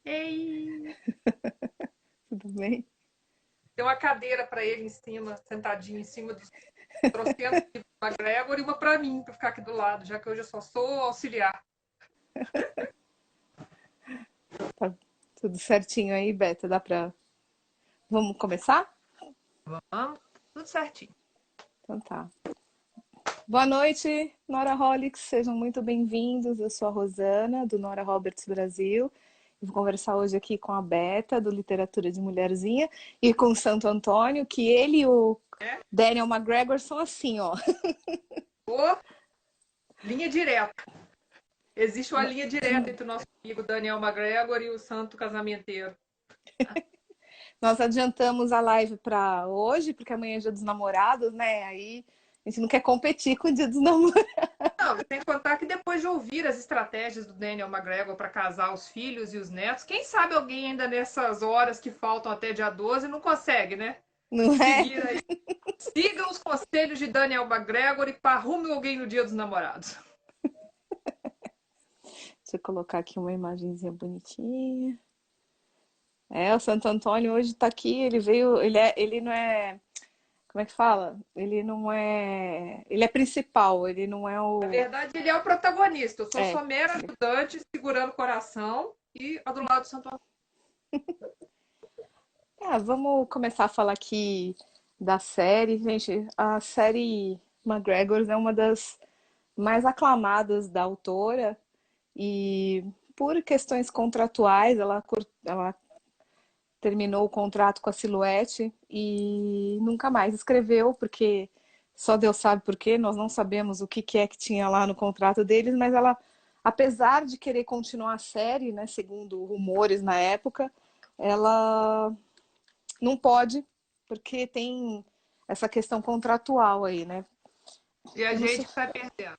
Ei! Tudo bem? Deu uma cadeira para ele em cima, sentadinho em cima dos trocentos livros do McGregor e uma para mim, para ficar aqui do lado, já que hoje eu só sou auxiliar. Tá tudo certinho aí, Beta? Dá pra... Vamos começar? Vamos, tudo certinho. Então tá. Boa noite, Nora Holics. Sejam muito bem-vindos. Eu sou a Rosana, do Nora Roberts Brasil. Eu vou conversar hoje aqui com a Beta, do Literatura de Mulherzinha, e com o Santo Antônio, que ele e o É? Daniel McGregor são assim, ó. Ô, linha direta. Existe uma linha direta entre o nosso amigo Daniel McGregor e o santo casamenteiro. Nós adiantamos a live para hoje, porque amanhã é Dia dos Namorados, né? Aí a gente não quer competir com o Dia dos Namorados. Não, sem contar que depois de ouvir as estratégias do Daniel McGregor para casar os filhos e os netos, quem sabe alguém ainda nessas horas que faltam até dia 12 não consegue, né? Não é? Seguir aí. Siga os conselhos de Daniel McGregor e arrume alguém no Dia dos Namorados. Deixa eu colocar aqui uma imagenzinha bonitinha. É, o Santo Antônio hoje tá aqui, ele veio, ele não é, como é que fala? Ele é principal, ele não é Na o... verdade, ele é o protagonista. Eu sou É, só mera ajudante segurando o coração e do lado do Santo Antônio. vamos começar a falar aqui da série. Gente, a série McGregor é uma das mais aclamadas da autora e por questões contratuais, ela terminou o contrato com a Silhouette e nunca mais escreveu, porque só Deus sabe por quê, nós não sabemos o que é que tinha lá no contrato deles, mas ela, apesar de querer continuar a série, né, segundo rumores na época, ela não pode, porque tem essa questão contratual aí, né? E a Eu não sei. gente que vai perdendo.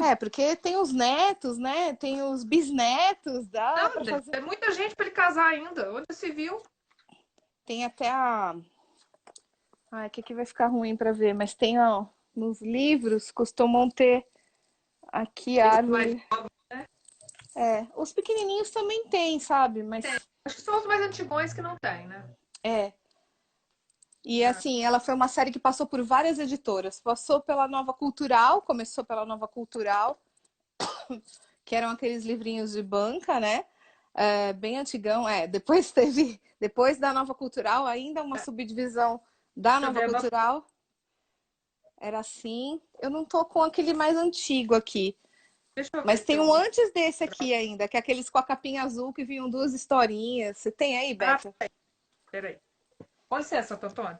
É, porque tem os netos, né? Tem os bisnetos, dá Não, para gente, fazer. tem muita gente para ele casar ainda. Onde se viu? Tem até a... Ai, que aqui vai ficar ruim para ver, mas tem, ó, nos livros costumam ter aqui a Esses mais árvore. novos, né? É, os pequenininhos também tem, sabe? Tem. Mas Acho que são os mais antigões que não tem, né? é. E É. assim, ela foi uma série que passou por várias editoras. Passou pela Nova Cultural, começou pela Nova Cultural, que eram aqueles livrinhos de banca, né? É, bem antigão. É, depois teve, depois da Nova Cultural, ainda uma subdivisão da Deixa eu Nova ver. Cultural. Era assim. Eu não tô com aquele mais antigo aqui. Deixa eu ver Mas se tem eu. um antes desse aqui ainda, que é aqueles com a capinha azul que vinham duas historinhas. Você tem aí, Ah, Beto? peraí. Com licença, Santo Antônio.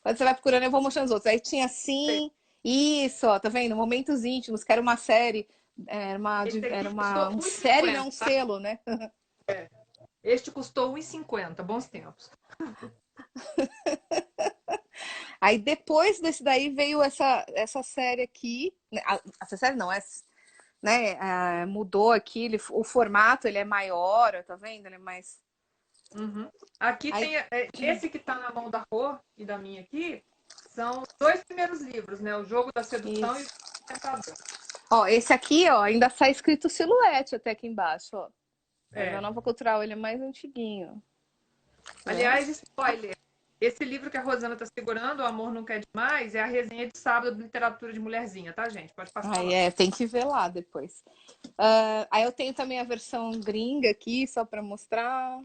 Quando você vai procurando, eu vou mostrando os outros. Aí tinha Sei. assim, isso, ó, tá vendo? Momentos íntimos, que era uma série, Esse era aqui uma custou um série, não 1,50, um tá? selo, né? Este custou 1,50. Bons tempos. Aí depois desse daí veio essa série aqui, né? Essa série não, né? Mudou aqui, o formato ele é maior, tá vendo? Ele é mais. Uhum. Aqui Aí, tem esse que está na mão da Rô e da minha aqui, são os dois primeiros livros, né? O Jogo da Sedução e o isso. Tentador. Ó, esse aqui, ó, ainda sai escrito silhuete até aqui embaixo, ó. É da É. Nova Cultural, ele é mais antiguinho. Né? Aliás, spoiler. Esse livro que a Rosana está segurando, O Amor Não Quer Demais, é a resenha de sábado de literatura de mulherzinha, tá, gente? Pode passar Aí lá. tem que ver lá depois. Aí eu tenho também a versão gringa aqui, só para mostrar,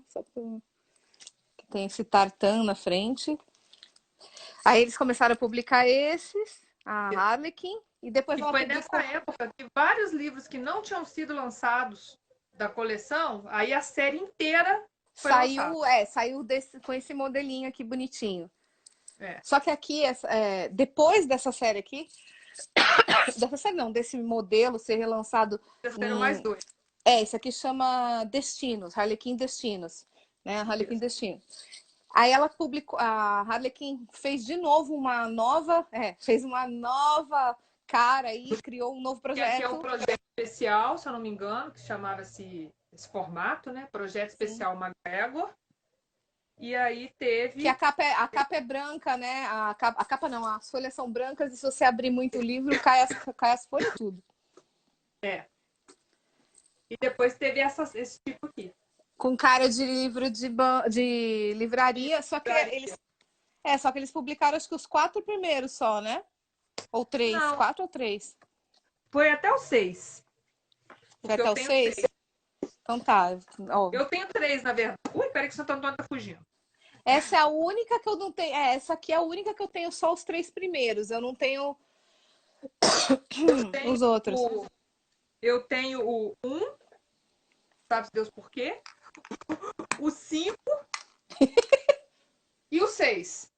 que tem esse tartan na frente. Aí eles começaram a publicar esses, a Harlequin, e depois E ela foi nessa publicou. época que vários livros que não tinham sido lançados da coleção, aí a série inteira foi lançada. Saiu com esse modelinho aqui bonitinho. É. Só que aqui, depois dessa série aqui, dessa série não, desse modelo ser relançado Terceiro mais em... dois. Esse aqui chama Destinos, Harlequin Destinos, né? Harlequin Isso. Destinos. Aí ela publicou, a Harlequin fez de novo fez uma nova cara e criou um novo E aqui é o projeto. projeto especial, se eu não me engano, que chamava-se esse formato, né? Projeto Sim. Especial McGregor. E aí Que teve. a capa é branca, né? A capa não, as folhas são brancas e se você abrir muito o livro, cai as folhas tudo. É. E depois teve esse tipo aqui. Com cara de livro de livraria, só que só que eles publicaram acho que os 4 primeiros só, né? Ou 3, Não, 4 ou 3. foi até o 6. Foi Porque até eu o tenho 6? 3. Então tá. Ó, Eu tenho 3, na verdade. Ui, peraí que o Santo Antônio tá fugindo. essa é a única que eu não tenho. Essa aqui é a única que eu tenho só os 3 primeiros. Eu não tenho Tenho os outros. eu tenho o 1, sabe-se Deus por quê? O 5 e o 6.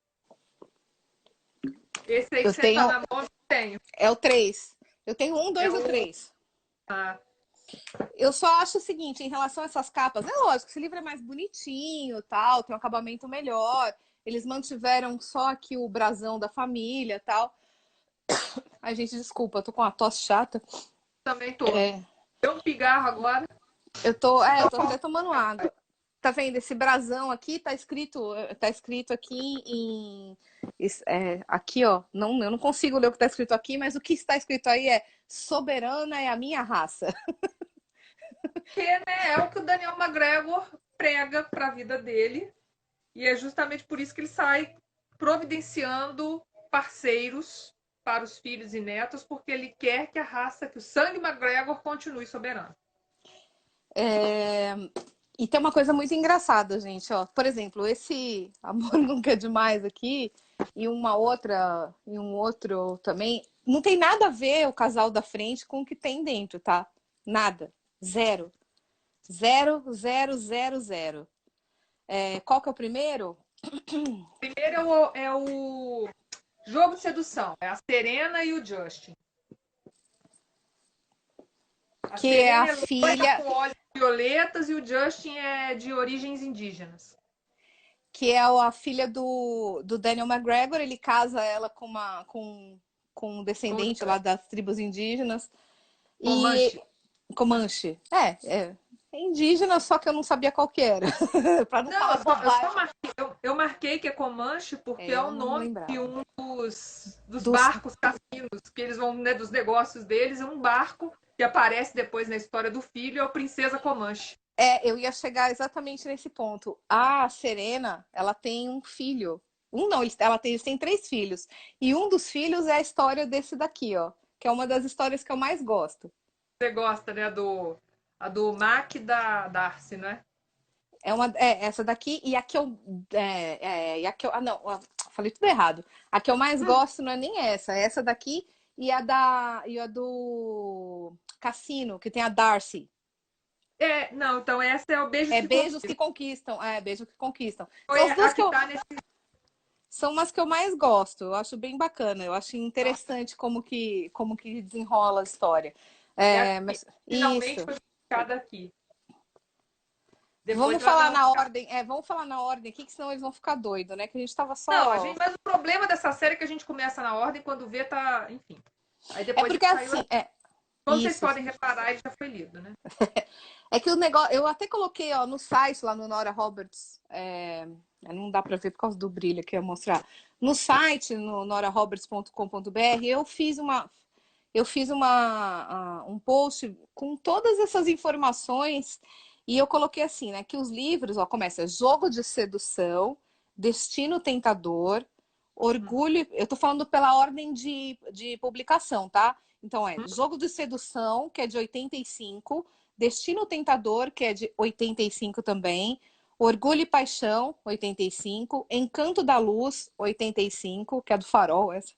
Esse aí Eu que você tá tenho. na mão, eu tenho. É o 3. Eu tenho um, É 2 e o. 3. Ah, Eu só acho o seguinte, em relação a essas capas, é lógico, esse livro é mais bonitinho, tal, tem um acabamento melhor. Eles mantiveram só aqui o brasão da família, tal. Ai, gente, desculpa, eu tô com uma tosse chata. também tô. É, Deu um pigarro agora. eu tô até tomando água. Tá vendo? Esse brasão aqui tá escrito aqui aqui, ó. Não, eu não consigo ler o que tá escrito aqui, mas o que está escrito aí é soberana é a minha raça. Porque, né, é o que o Daniel McGregor prega para a vida dele. E é justamente por isso que ele sai providenciando parceiros para os filhos e netos, porque ele quer que a raça, que o sangue McGregor continue soberano. É, e tem uma coisa muito engraçada, gente, ó. Por exemplo, esse Amor Nunca é Demais aqui e um outro também, não tem nada a ver o casal da frente com o que tem dentro, tá? Nada. Zero. Zero, zero, zero, zero. Qual que é o primeiro? Primeiro é o Jogo de Sedução, é a Serena e o Justin. A Que é a Serena é loira filha, com olhos violetas e o Justin é de origens indígenas. que é a filha do Daniel McGregor, ele casa ela com um Com o descendente lá Justin. das tribos indígenas. E Comanche. Comanche. É indígena, só que eu não sabia qual que era. Para não Não, falar bobagem. eu marquei que é Comanche porque é Eu o não nome de lembrava. um dos Dos, barcos cassinos, que eles vão, né, dos negócios deles, é um barco que aparece depois na história do filho, é o Princesa Comanche. eu ia chegar exatamente nesse ponto. A Serena, ela tem um filho. Um não, eles têm 3 filhos. E um dos filhos é a história desse daqui, ó. Que é uma das histórias que eu mais gosto. Você gosta, né, a do Mac e da Darcy, né? Essa daqui e a que eu. Não, falei tudo errado. A que eu mais gosto não é nem essa, é essa daqui e a do Cassino, que tem a Darcy. Não, então essa é o Beijos É que Beijos Conquistam. que Conquistam. É, Beijos que Conquistam. Foi São as a duas que tá nesse. são umas que eu mais gosto. Eu acho bem bacana. Eu acho interessante como que desenrola a história. É a que Mas finalmente isso. foi publicada aqui. Depois Vamos ela dá falar uma. na ordem. Vamos falar na ordem aqui, que senão eles vão ficar doidos, né? Que a gente tava Não, só. mas o problema dessa série é que a gente começa na ordem quando vê tá. Enfim. Aí É depois porque que saiu. assim, Como vocês isso. podem reparar, ele já foi lido, né? É que o negócio, eu até coloquei ó, no site lá no Nora Roberts, não dá para ver por causa do brilho que eu ia mostrar. No site, no noraroberts.com.br, um post com todas essas informações e eu coloquei assim, né, que os livros, ó, começa Jogo de Sedução, Destino Tentador, Orgulho, eu tô falando pela ordem de publicação, tá? Então Jogo de Sedução, que é de 85, Destino Tentador, que é de 85 também, Orgulho e Paixão, 85, Encanto da Luz, 85, que é do Farol, essa.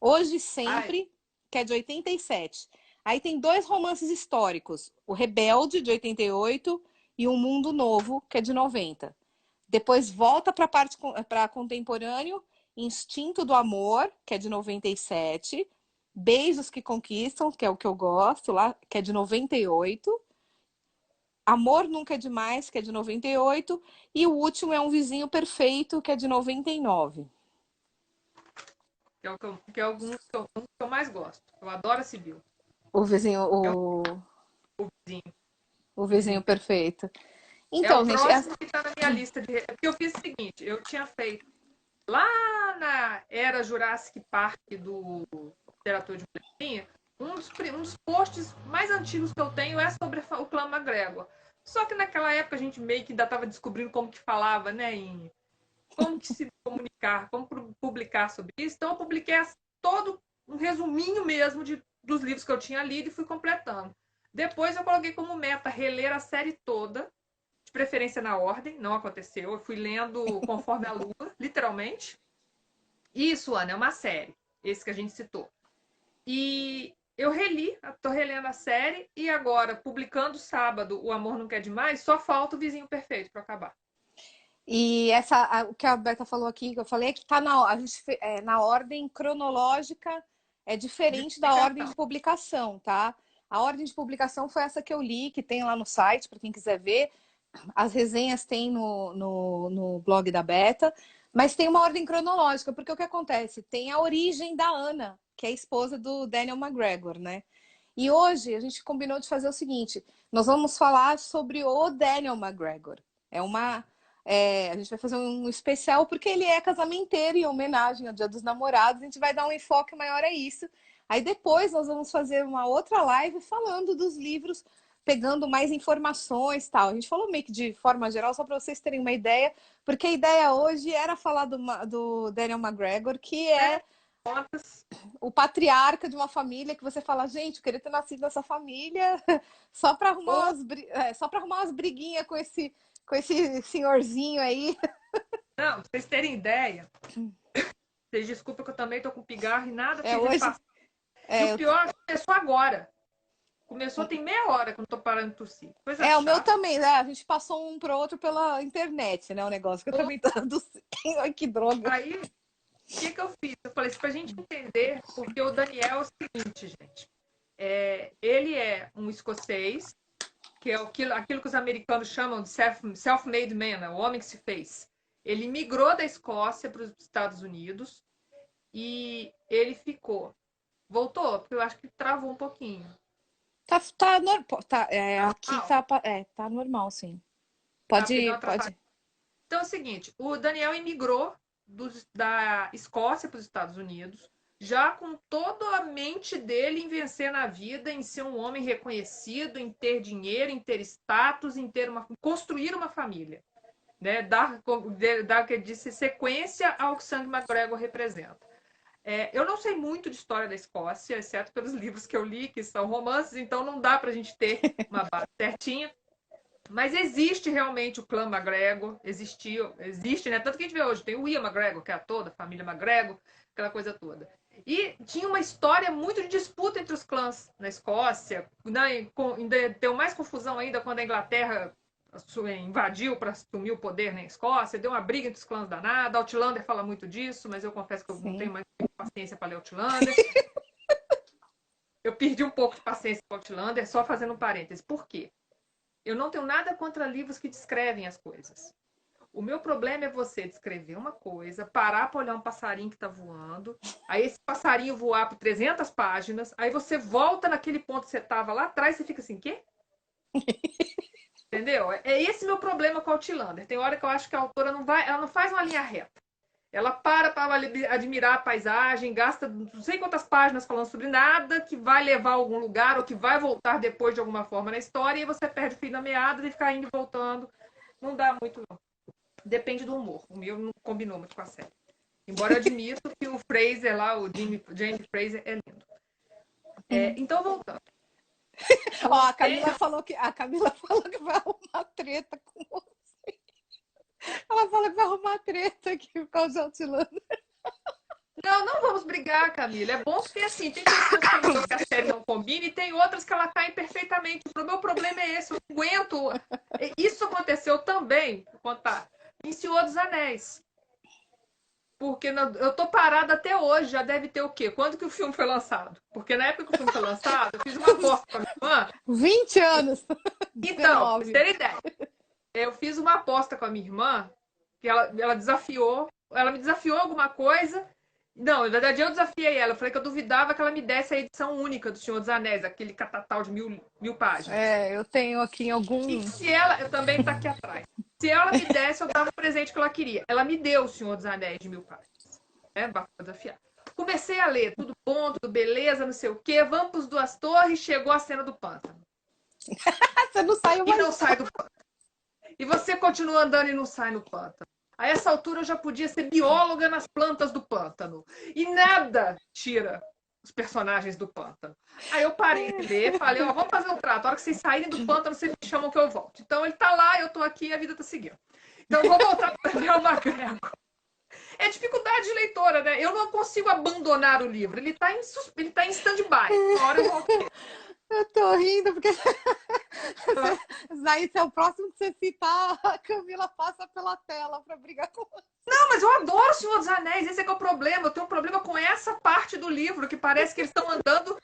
Hoje e Ai, Sempre, que é de 87. Aí tem 2 romances históricos, O Rebelde, de 88, e Um Mundo Novo, que é de 90. Depois volta para a parte para contemporâneo, Instinto do Amor, que é de 97. Beijos que Conquistam, que é o que eu gosto, lá, que é de 98. Amor Nunca é Demais, que é de 98. E o último é Um Vizinho Perfeito, que é de 99. que é um que eu mais gosto. Eu adoro a Sibyl. O vizinho, É o o vizinho vizinho perfeito. perfeito. É o Então, gente, próximo que está na minha lista de. Porque eu fiz o seguinte: eu tinha feito lá na era Jurassic Park do Literatura de Bolinha, um dos posts mais antigos que eu tenho é sobre o clã MacGregor. Só que naquela época a gente meio que ainda estava descobrindo como que falava, né? Como que se comunicar, como publicar sobre isso. Então eu publiquei todo um resuminho mesmo dos livros que eu tinha lido e fui completando. Depois eu coloquei como meta reler a série toda, de preferência na ordem, não aconteceu. Eu fui lendo conforme a lua, literalmente. Isso, Ana, é uma série, esse que a gente citou. E eu tô relendo a série e agora, publicando sábado O Amor Não Quer Demais, só falta o Vizinho Perfeito para acabar. E o que a Berta falou aqui, que eu falei, é que tá na ordem cronológica, é De diferente da ordem publicação. de publicação, tá? A ordem de publicação foi essa que eu li, que tem lá no site, para quem quiser ver. As resenhas tem no blog da Beta, mas tem uma ordem cronológica, porque o que acontece? Tem a origem da Ana, que é a esposa do Daniel McGregor, né? E hoje a gente combinou de fazer o seguinte: nós vamos falar sobre o Daniel McGregor. A gente vai fazer um especial porque ele é casamenteiro em homenagem ao Dia dos Namorados. A gente vai dar um enfoque maior a isso. Aí depois nós vamos fazer uma outra live falando dos livros, pegando mais informações e tal. A gente falou meio que de forma geral, só para vocês terem uma ideia, porque a ideia hoje era falar do Daniel McGregor, que é o patriarca de uma família que você fala, gente, eu queria ter nascido nessa família só para arrumar umas briguinhas com esse senhorzinho aí. Não, pra vocês terem ideia, vocês desculpem que eu também tô com pigarro e nada fez Hoje, passar. E o pior é que começou agora. Começou tem meia hora que eu não tô parando de tossir. Coisa o meu chata. também, né? A gente passou um pro outro pela internet, né? O negócio que eu também tô Ai, que droga. Aí, o que eu fiz? Eu falei, pra gente entender, porque o Daniel é o seguinte, gente. Ele é um escocês, que é aquilo que os americanos chamam de self-made man, né? O homem que se fez. Ele migrou da Escócia para os Estados Unidos e ele ficou. Voltou? Porque eu acho que travou um pouquinho. Aqui tá normal, sim. Pode. Então é o seguinte, o Daniel imigrou da Escócia para os Estados Unidos, já com toda a mente dele em vencer na vida, em ser um homem reconhecido, em ter dinheiro, em ter status, construir uma família. Né? Dar que disse sequência ao que Sangue McGregor representa. Eu não sei muito de história da Escócia, exceto pelos livros que eu li, que são romances, então não dá para a gente ter uma base certinha. Mas existe realmente o clã McGregor, existe, né? Tanto que a gente vê hoje, tem o Ian McGregor, que é ator da família McGregor, aquela coisa toda. E tinha uma história muito de disputa entre os clãs na Escócia, né? Deu mais confusão ainda quando a Inglaterra invadiu para assumir o poder na Escócia, deu uma briga entre os clãs danada. Outlander fala muito disso, mas eu confesso que eu não tenho mais paciência para ler Outlander. Eu perdi um pouco de paciência com Outlander, só fazendo um parêntese. Por quê? Eu não tenho nada contra livros que descrevem as coisas. O meu problema é você descrever uma coisa, parar para olhar um passarinho que está voando, aí esse passarinho voar por 300 páginas, aí você volta naquele ponto que você estava lá atrás e fica assim, quê? Entendeu? É esse meu problema com a Outlander. Tem hora que eu acho que a autora ela não faz uma linha reta. Ela para admirar a paisagem, gasta não sei quantas páginas falando sobre nada que vai levar a algum lugar ou que vai voltar depois de alguma forma na história e você perde o fio da meada e fica indo e voltando. Não dá muito, não. Depende do humor. O meu não combinou muito com a série. Embora eu admito que o Fraser lá, o James Fraser, é lindo. Então, voltando. Ó, a Camila falou que vai arrumar treta com você. Ela fala que vai arrumar treta aqui por causa de Outlander. Não vamos brigar, Camila. É bom porque, assim, tem pessoas que a série não combina e tem outras que ela cai perfeitamente. O meu problema é esse, eu não aguento. Isso aconteceu também, vou contar, em Senhor dos Anéis. Porque eu tô parada até hoje, já deve ter o quê? Quando que o filme foi lançado? Porque na época que o filme foi lançado, eu fiz uma aposta com a minha irmã. 20 anos! Então, pra vocês terem ideia. Eu fiz uma aposta com a minha irmã, que ela me desafiou alguma coisa. Não, na verdade eu desafiei ela. Eu falei que eu duvidava que ela me desse a edição única do Senhor dos Anéis, aquele catatal de mil páginas. Eu tenho aqui em algum. E se ela, eu também tá aqui atrás. Se ela me desse, eu dava o presente que ela queria. Ela me deu o Senhor dos Anéis de 1000 páginas. Pra desafiar. Comecei a ler, tudo bom, tudo beleza, não sei o quê. Vamos para as Duas Torres, chegou a cena do pântano. Você não saiu e mais. não sai do pântano. E você continua andando e não sai no pântano. A essa altura eu já podia ser bióloga nas plantas do pântano. E nada tira os personagens do pântano. Aí eu parei de ler, falei, ó, vamos fazer um trato. A hora que vocês saírem do pântano, vocês me chamam que eu volto. Então ele tá lá, eu tô aqui e a vida tá seguindo. Então eu vou voltar para o Daniel McGregor. É dificuldade de leitora, né? Eu não consigo abandonar o livro. Ele tá em stand-by. Uma hora eu volto. Eu tô rindo porque Zaí, é o próximo que você citar, a Camila passa pela tela pra brigar com você. Não, mas eu adoro O Senhor dos Anéis. Esse é que é o problema. Eu tenho um problema com essa parte do livro, que parece que eles estão andando,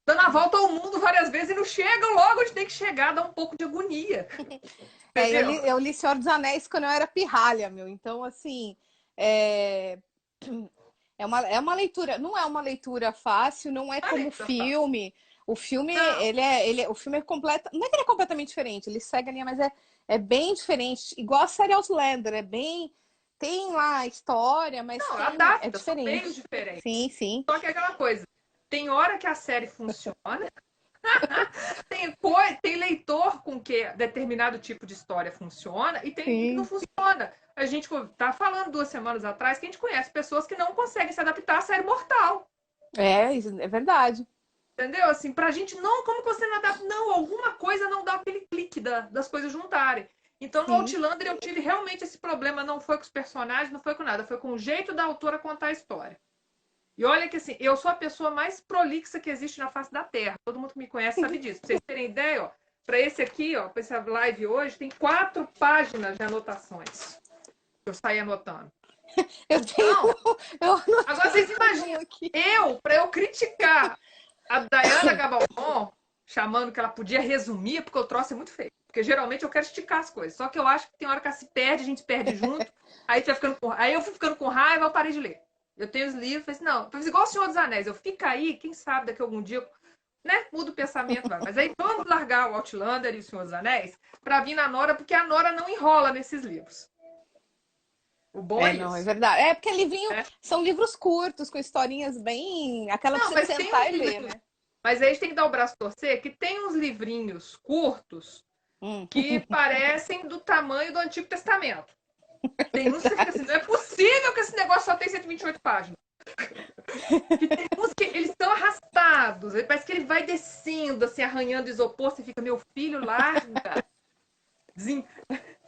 dando a volta ao mundo várias vezes e não chegam logo onde tem que chegar. Dá um pouco de agonia. Eu li Senhor dos Anéis quando eu era pirralha, meu. Então, assim, é uma leitura, não é uma leitura fácil, não é como filme. O filme, o filme é completo. Não é que ele é completamente diferente, ele segue a linha, mas é bem diferente. Igual a série Outlander, é bem. Tem lá a história, mas não, é diferente. São meio diferentes. Sim, sim. Só que é aquela coisa. Tem hora que a série funciona. Tem leitor com que determinado tipo de história funciona e tem que não funciona. A gente tá falando 2 semanas atrás que a gente conhece pessoas que não conseguem se adaptar à série Mortal. É verdade. Entendeu? Assim, pra gente, não, como que você não adapta? Não, alguma coisa não dá aquele clique das coisas juntarem. Então, no Outlander, eu tive realmente esse problema. Não foi com os personagens, não foi com nada. Foi com o jeito da autora contar a história. E olha que, assim, eu sou a pessoa mais prolixa que existe na face da Terra. Todo mundo que me conhece sabe disso. Pra vocês terem ideia, ó, pra esse aqui, ó, pra essa live hoje, tem 4 páginas de anotações. Eu saí anotando. Eu tenho. Agora vocês imaginam, pra eu criticar a Diana Gabaldon, chamando que ela podia resumir, porque o troço é muito feio. Porque geralmente eu quero esticar as coisas. Só que eu acho que tem hora que ela se perde, a gente se perde junto. Aí eu fui ficando com raiva, eu parei de ler. Eu tenho os livros, falei assim, não, fiz igual o Senhor dos Anéis. Eu fico aí, quem sabe daqui a algum dia, né, muda o pensamento. Vai. Mas aí vamos largar o Outlander e o Senhor dos Anéis pra vir na Nora, porque a Nora não enrola nesses livros. O bom é isso. Não, é verdade. É porque livrinho são livros curtos, com historinhas bem. Aquela pra você sentar e ler, né? Mas aí a gente tem que dar o braço a torcer, que tem uns livrinhos curtos que parecem do tamanho do Antigo Testamento. Tem uns que fica assim, não é possível que esse negócio só tem 128 páginas. E tem uns que eles estão arrastados. Parece que ele vai descendo, assim, arranhando isopor. Você fica, meu filho, larga.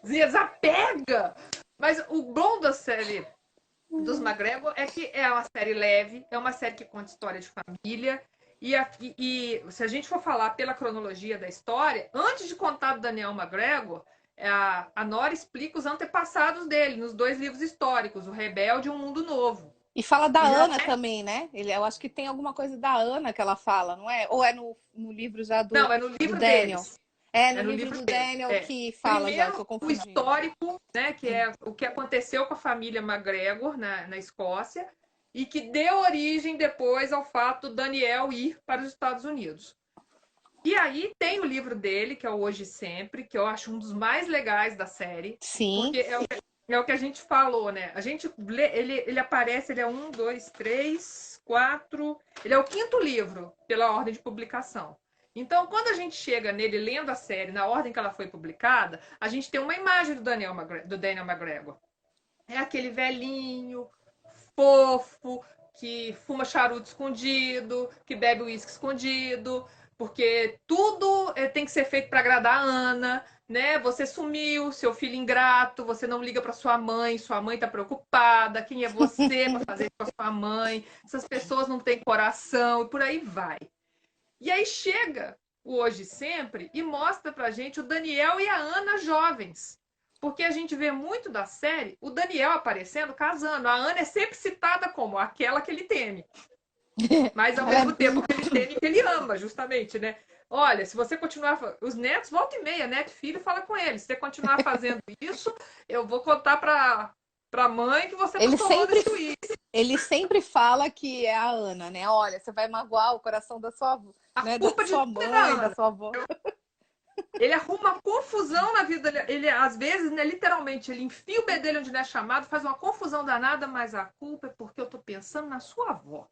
Desapega. Mas o bom da série dos McGregor é que é uma série leve, é uma série que conta história de família. E se a gente for falar pela cronologia da história, antes de contar do Daniel McGregor, a Nora explica os antepassados dele nos 2 livros históricos, O Rebelde e Um Mundo Novo. E fala da Ana também, né? Eu acho que tem alguma coisa da Ana que ela fala, não é? Ou é no livro já do Não, é no livro do Daniel? deles. É no livro do Daniel que fala. Primeiro, já, tô o histórico, né, que é o que aconteceu com a família McGregor na Escócia e que deu origem depois ao fato do Daniel ir para os Estados Unidos. E aí tem o livro dele, que é o Hoje e Sempre, que eu acho um dos mais legais da série. Sim. Porque é o que a gente falou, né? A gente lê, ele aparece, ele é 1, 2, 3, 4. Ele é o 5º livro pela ordem de publicação. Então, quando a gente chega nele lendo a série na ordem que ela foi publicada, a gente tem uma imagem do Daniel McGregor. É aquele velhinho, fofo, que fuma charuto escondido, que bebe uísque escondido, porque tudo tem que ser feito para agradar a Ana, né? Você sumiu, seu filho ingrato, você não liga para sua mãe tá preocupada, quem é você para fazer isso com a sua mãe? Essas pessoas não têm coração e por aí vai. E aí chega o Hoje e Sempre e mostra pra gente o Daniel e a Ana jovens. Porque a gente vê muito da série o Daniel aparecendo, casando. A Ana é sempre citada como aquela que ele teme. Mas ao mesmo tempo que ele teme, que ele ama, justamente, né? Olha, se você continuar... Os netos, volta e meia, neto e filho, fala com eles. Se você continuar fazendo isso, eu vou contar pra mãe que você tá tomando esse uísque. Ele sempre fala que é a Ana, né? Olha, você vai magoar o coração da sua avó, né? Da sua mãe, da sua avó. Ele arruma uma confusão na vida dele. Ele, às vezes, né, literalmente, ele enfia o bedelho onde não é chamado, faz uma confusão danada, mas a culpa é porque eu tô pensando na sua avó.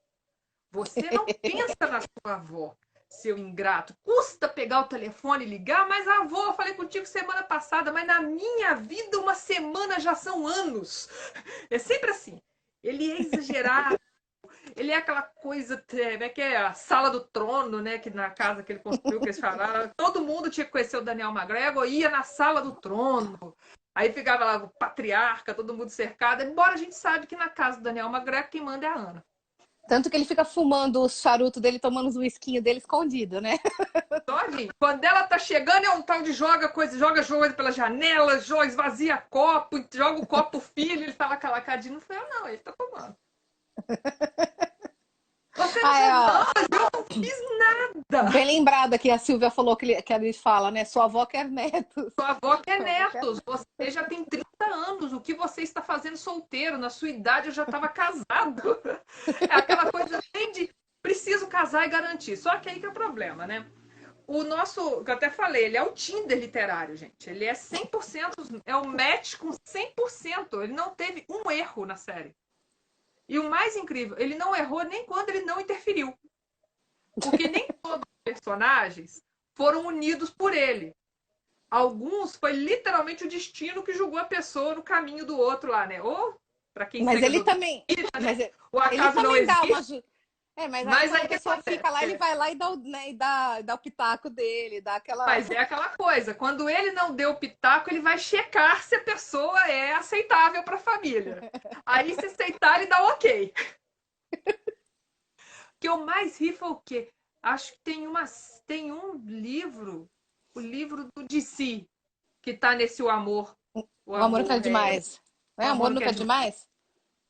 Você não pensa na sua avó. seu ingrato. Custa pegar o telefone e ligar, mas avô, eu falei contigo semana passada, mas na minha vida uma semana já são anos. É sempre assim. Ele é exagerado. Ele é aquela coisa, né, que é a sala do trono, né? Que na casa que ele construiu, que eles falaram, todo mundo tinha que conhecer o Daniel McGregor, ia na sala do trono. Aí ficava lá o patriarca, todo mundo cercado. Embora a gente sabe que na casa do Daniel McGregor quem manda é a Ana. Tanto que ele fica fumando os charutos dele, tomando os whiskinhos dele escondido, né? Gente, quando ela tá chegando, é um tal de joga coisa, joga jogo pela janela, joga, esvazia copo, joga o copo pro filho, ele tá lá com a lacadinha. Não foi eu, não, ele tá tomando. Você não fez nada, eu não fiz nada. Bem lembrado que a Silvia falou que ele fala, né? Sua avó quer netos. Sua avó quer netos, você já tem 30 anos, o que você está fazendo solteiro? Na sua idade eu já estava casado. É aquela coisa bem de preciso casar e garantir. Só que aí que é o problema, né? O nosso, que eu até falei, ele é o Tinder literário, gente. Ele é 100%, é o match com 100%. Ele não teve um erro na série. E o mais incrível, ele não errou nem quando ele não interferiu. Porque nem todos os personagens foram unidos por ele. Alguns foi literalmente o destino que julgou a pessoa no caminho do outro lá, né? Ou, para quem Mas segue ele a também. doutrina, né? Mas O ele acaso não também dá uma. existe. Mas aí Mas quando aí a o que pessoa acontece? fica lá, ele vai lá e dá, né, dá o pitaco dele, dá aquela. Mas é aquela coisa, quando ele não deu o pitaco, ele vai checar se a pessoa é aceitável para a família. Aí, se aceitar, ele dá o ok. O que eu mais ri foi o quê? Acho que tem um livro, o livro do DC, que tá nesse O Amor. O O amor nunca é Amor é. demais. Não O é Amor amor não nunca quer é demais.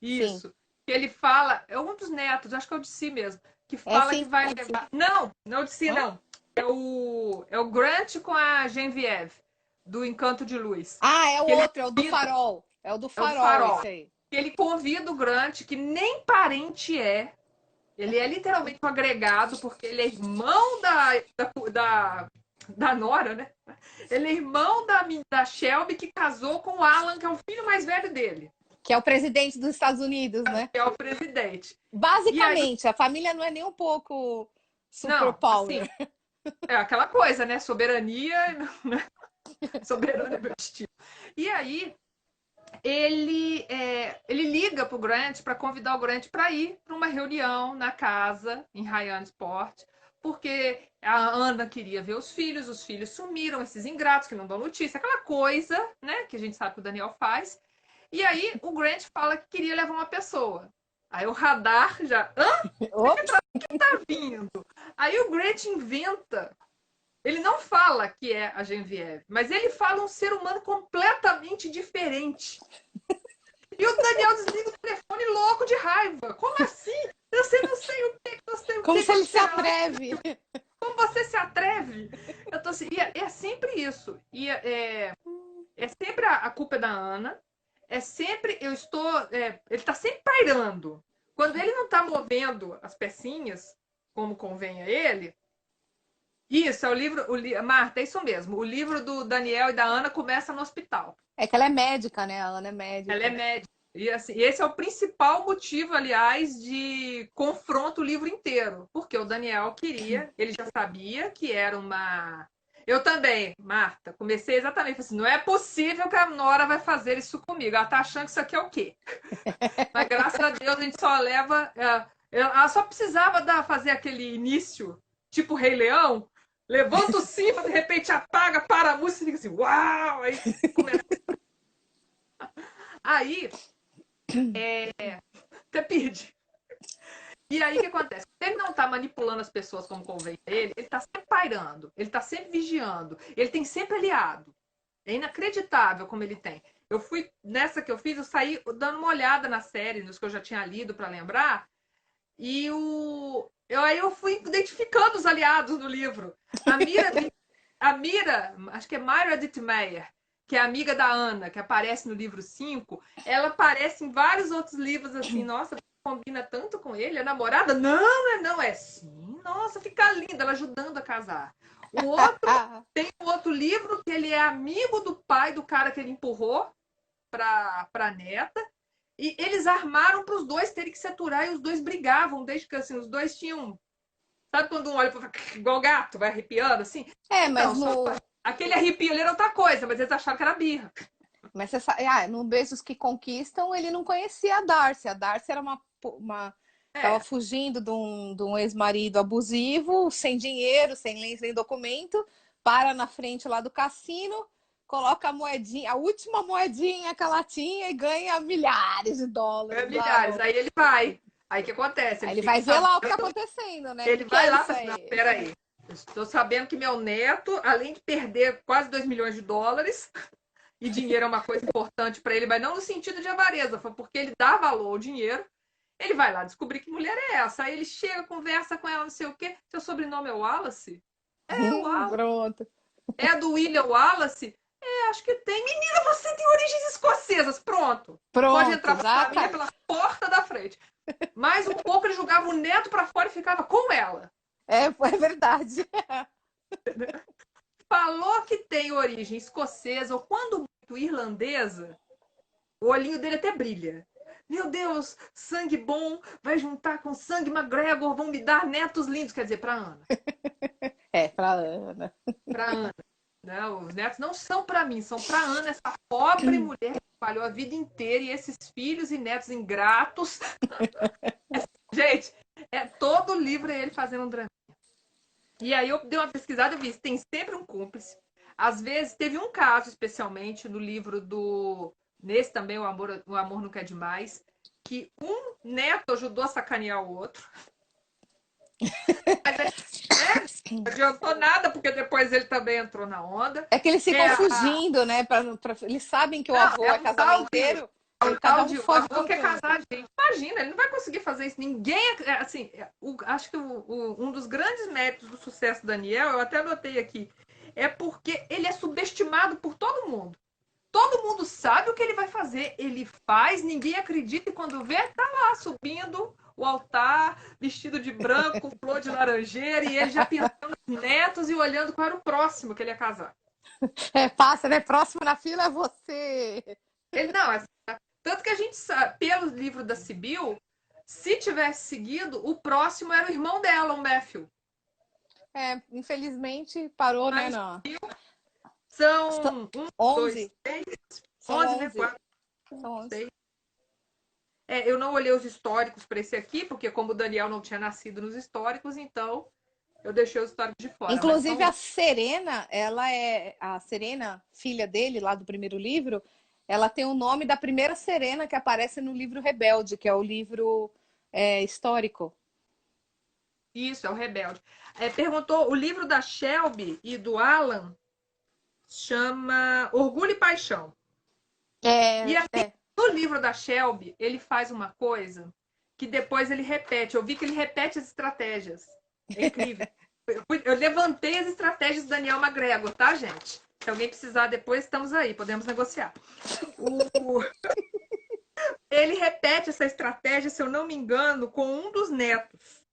demais? Sim. Isso. Que ele fala, é um dos netos, acho que é o DC mesmo, que É fala que sim. vai levar. Não, não é o DC, Hã? não. É o Grant com a Genevieve, do Encanto de Luz. Ah, é o Que ele outro, é o do convida, farol. É o do é o do farol, Farol. esse aí. Que ele convida o Grant, que nem parente é. Ele é literalmente um agregado, porque ele é irmão da Nora, né? Ele é irmão da Shelby, que casou com o Alan, que é o filho mais velho dele, Que é o presidente dos Estados Unidos, né? que é o presidente. E aí, Basicamente, a família não é nem um pouco não, assim, superpower. é aquela coisa, né? Soberania, né? Soberano é meu estilo. E aí, ele liga pro Grant para convidar o Grant para ir para uma reunião na casa em Hyannisport, porque a Ana queria ver os filhos sumiram, esses ingratos que não dão notícia, aquela coisa, né, que a gente sabe que o Daniel faz. E aí o Grant fala que queria levar uma pessoa. Aí o radar já, Ops. tá vindo. Aí o Grant inventa. Ele não fala que é a Genevieve, mas ele fala um ser humano completamente diferente. E o Daniel desliga o telefone louco de raiva. Como assim? Eu não sei o que você. Como se ele se atreve. Como você se atreve? Eu tô assim, é sempre isso. É sempre a culpa é da Ana. É sempre. Eu estou. Ele tá sempre pairando. Quando ele não tá movendo as pecinhas, como convém a ele. Isso, é o livro. Marta, é isso mesmo. O livro do Daniel e da Ana começa no hospital. É que ela é médica, né? A Ana é Ela é médica. médica. E assim, esse é o principal motivo, aliás, de confronto o livro inteiro. Porque o Daniel queria, ele já sabia que era uma. Eu também, Marta, comecei exatamente assim: não é possível que a Nora vai fazer isso comigo. Ela tá achando que isso aqui é o quê? Mas graças a Deus a gente só leva. Ela só precisava fazer aquele início, tipo Rei Leão. Levanta o cima, de repente apaga, para a música e fica assim, uau! Aí começa. Aí, até perdi. E aí o que acontece? Ele não tá manipulando as pessoas como convém a ele tá sempre pairando, ele tá sempre vigiando, ele tem sempre aliado. É inacreditável como ele tem. Eu fui, nessa que eu fiz, eu saí dando uma olhada na série, nos que eu já tinha lido para lembrar, e aí eu fui identificando os aliados no livro. A Mira, acho que é Myra Dittmeyer, que é amiga da Ana, que aparece no livro 5, ela aparece em vários outros livros assim, nossa, combina tanto com ele, a namorada? Não, não, é sim, nossa, fica linda, ela ajudando a casar. O outro tem um outro livro que ele é amigo do pai do cara que ele empurrou para neta, e eles armaram para os dois terem que se aturar e os dois brigavam, desde que assim, os dois tinham Sabe quando um olha igual gato, vai arrepiando assim? É, Então, mas no. aquele arrepio ali era outra coisa, mas eles acharam que era birra. Mas você sabe, no Beijos que Conquistam, ele não conhecia a Darcy. A Darcy era uma tava É, fugindo de um ex-marido abusivo, sem dinheiro, sem documento, para na frente lá do cassino, coloca a moedinha, a última moedinha que ela tinha e ganha milhares de dólares lá milhares. no. Aí ele vai. Aí o que acontece? Aí Ele ele fica vai ver sabendo, lá o que tá acontecendo, né? ele Que vai é lá e isso fala assim, não, aí? peraí. Estou sabendo que meu neto, além de perder quase 2 milhões de dólares, e dinheiro é uma coisa importante para ele, mas não no sentido de avareza, foi porque ele dá valor ao dinheiro. Ele vai lá descobrir que mulher é essa. Aí ele chega, conversa com ela, não sei o quê. Seu sobrenome é Wallace? É, Wallace. Pronto. É do William Wallace? É, acho que tem. Menina, você tem origens escocesas. Pronto. Pode Pronto, entrar pra já família tá. pela porta da frente. Mais um pouco ele jogava o neto para fora e ficava com ela. É verdade. Falou que tem origem escocesa ou quando muito irlandesa, o olhinho dele até brilha. Meu Deus, sangue bom vai juntar com sangue McGregor, vão me dar netos lindos. Quer dizer, para Ana. É, pra Ana. Para Ana. Não, os netos não são para mim, são para Ana, essa pobre mulher que trabalhou a vida inteira e esses filhos e netos ingratos. Gente, todo o livro é ele fazendo um drama. E aí eu dei uma pesquisada e vi, tem sempre um cúmplice. Às vezes, teve um caso, especialmente no livro do... Nesse também, o Amor Nunca é Demais, que um neto ajudou a sacanear o outro. Mas não adiantou nada, porque depois ele também entrou na onda. É que eles ficam fugindo, né? Eles sabem que o avô é Um tal de... casamenteiro, O cada tal um de o foge avô pro quer canto. casar a gente. Imagina, ele não vai conseguir fazer isso. Ninguém, assim, acho que um dos grandes méritos do sucesso do Daniel, eu até anotei aqui, é porque ele é subestimado por todo mundo. Todo mundo sabe o que ele vai fazer, ele faz, ninguém acredita e quando vê, tá lá subindo o altar, vestido de branco, flor de laranjeira, e ele já pensando nos netos e olhando qual era o próximo que ele ia casar. Passa, né? Próximo na fila é você. Ele não, tanto que a gente sabe, pelo livro da Sibyl, se tivesse seguido, o próximo era o irmão dela, o Matthew. Infelizmente parou, né? Mas Não. são 11. 11, São né? 11. 4, São 11. 6. Eu não olhei os históricos para esse aqui, porque como o Daniel não tinha nascido nos históricos, então eu deixei os históricos de fora. Inclusive a Serena, ela é a Serena, filha dele, lá do primeiro livro, ela tem o nome da primeira Serena que aparece no livro Rebelde, que é o livro histórico. Isso, é o Rebelde. Perguntou, o livro da Shelby e do Alan chama Orgulho e Paixão. E aí, no livro da Shelby, ele faz uma coisa que depois ele repete. Eu vi que ele repete as estratégias. É incrível. Eu levantei as estratégias do Daniel McGregor, tá, gente? Se alguém precisar depois, estamos aí, podemos negociar. Ele repete essa estratégia, se eu não me engano, com um dos netos,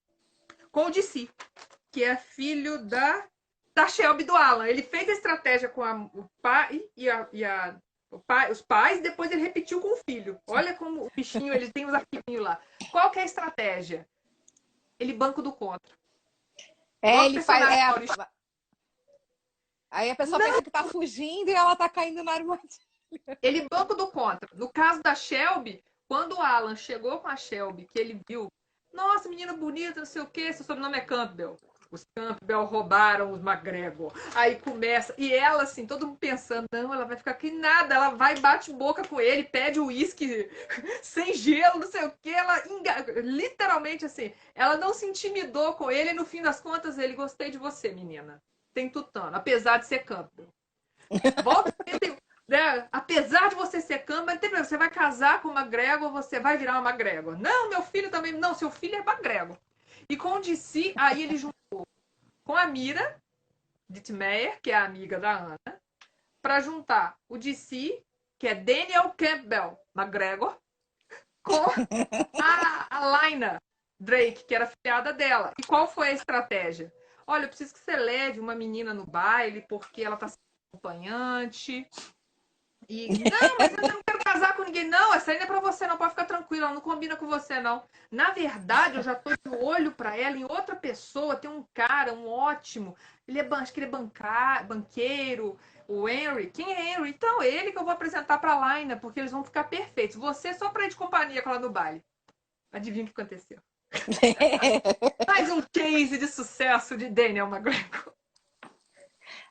com o DC, que é filho da Shelby do Alan. Ele fez a estratégia com o pai os pais, depois ele repetiu com o filho. Olha como o bichinho, ele tem os arquivinhos lá. Qual que é a estratégia? Ele banco do contra. Ele faz. Aí a pessoa pensa que tá fugindo e ela tá caindo na armadilha. Ele banco do contra. No caso da Shelby, quando o Alan chegou com a Shelby, que ele viu, nossa, menina bonita, não sei o quê, seu sobrenome é Campbell. Os Campbell roubaram os McGregor. Aí começa. E ela, assim, todo mundo pensando, não, ela vai ficar que nada. Ela vai, bate boca com ele, pede o uísque sem gelo, não sei o quê. Ela, literalmente, assim, ela não se intimidou com ele. E no fim das contas, ele, gostei de você, menina. Tem tutano, apesar de ser Campbell. Volta, né? Apesar de você ser Campbell, não tem problema. Você vai casar com uma McGregor, você vai virar uma McGregor. Não, meu filho também. Não, seu filho é McGregor. E com o DC, aí ele juntou com a Mira Dittmeyer, que é a amiga da Ana, para juntar o DC, que é Daniel Campbell McGregor, com a Lina Drake, que era filhada dela. E qual foi a estratégia? Olha, eu preciso que você leve uma menina no baile, porque ela tá sendo acompanhante. E, não, mas eu não quero casar com ninguém. Não, essa aí não é pra você, não. Pode ficar tranquila, ela não combina com você, não. Na verdade, eu já tô de olho pra ela em outra pessoa. Tem um cara, um ótimo. Acho que ele é banqueiro, o Henry. Quem é Henry? Então, ele que eu vou apresentar pra Laina, porque eles vão ficar perfeitos. Você só pra ir de companhia com ela no baile. Adivinha o que aconteceu? Mais um case de sucesso de Daniel McGregor.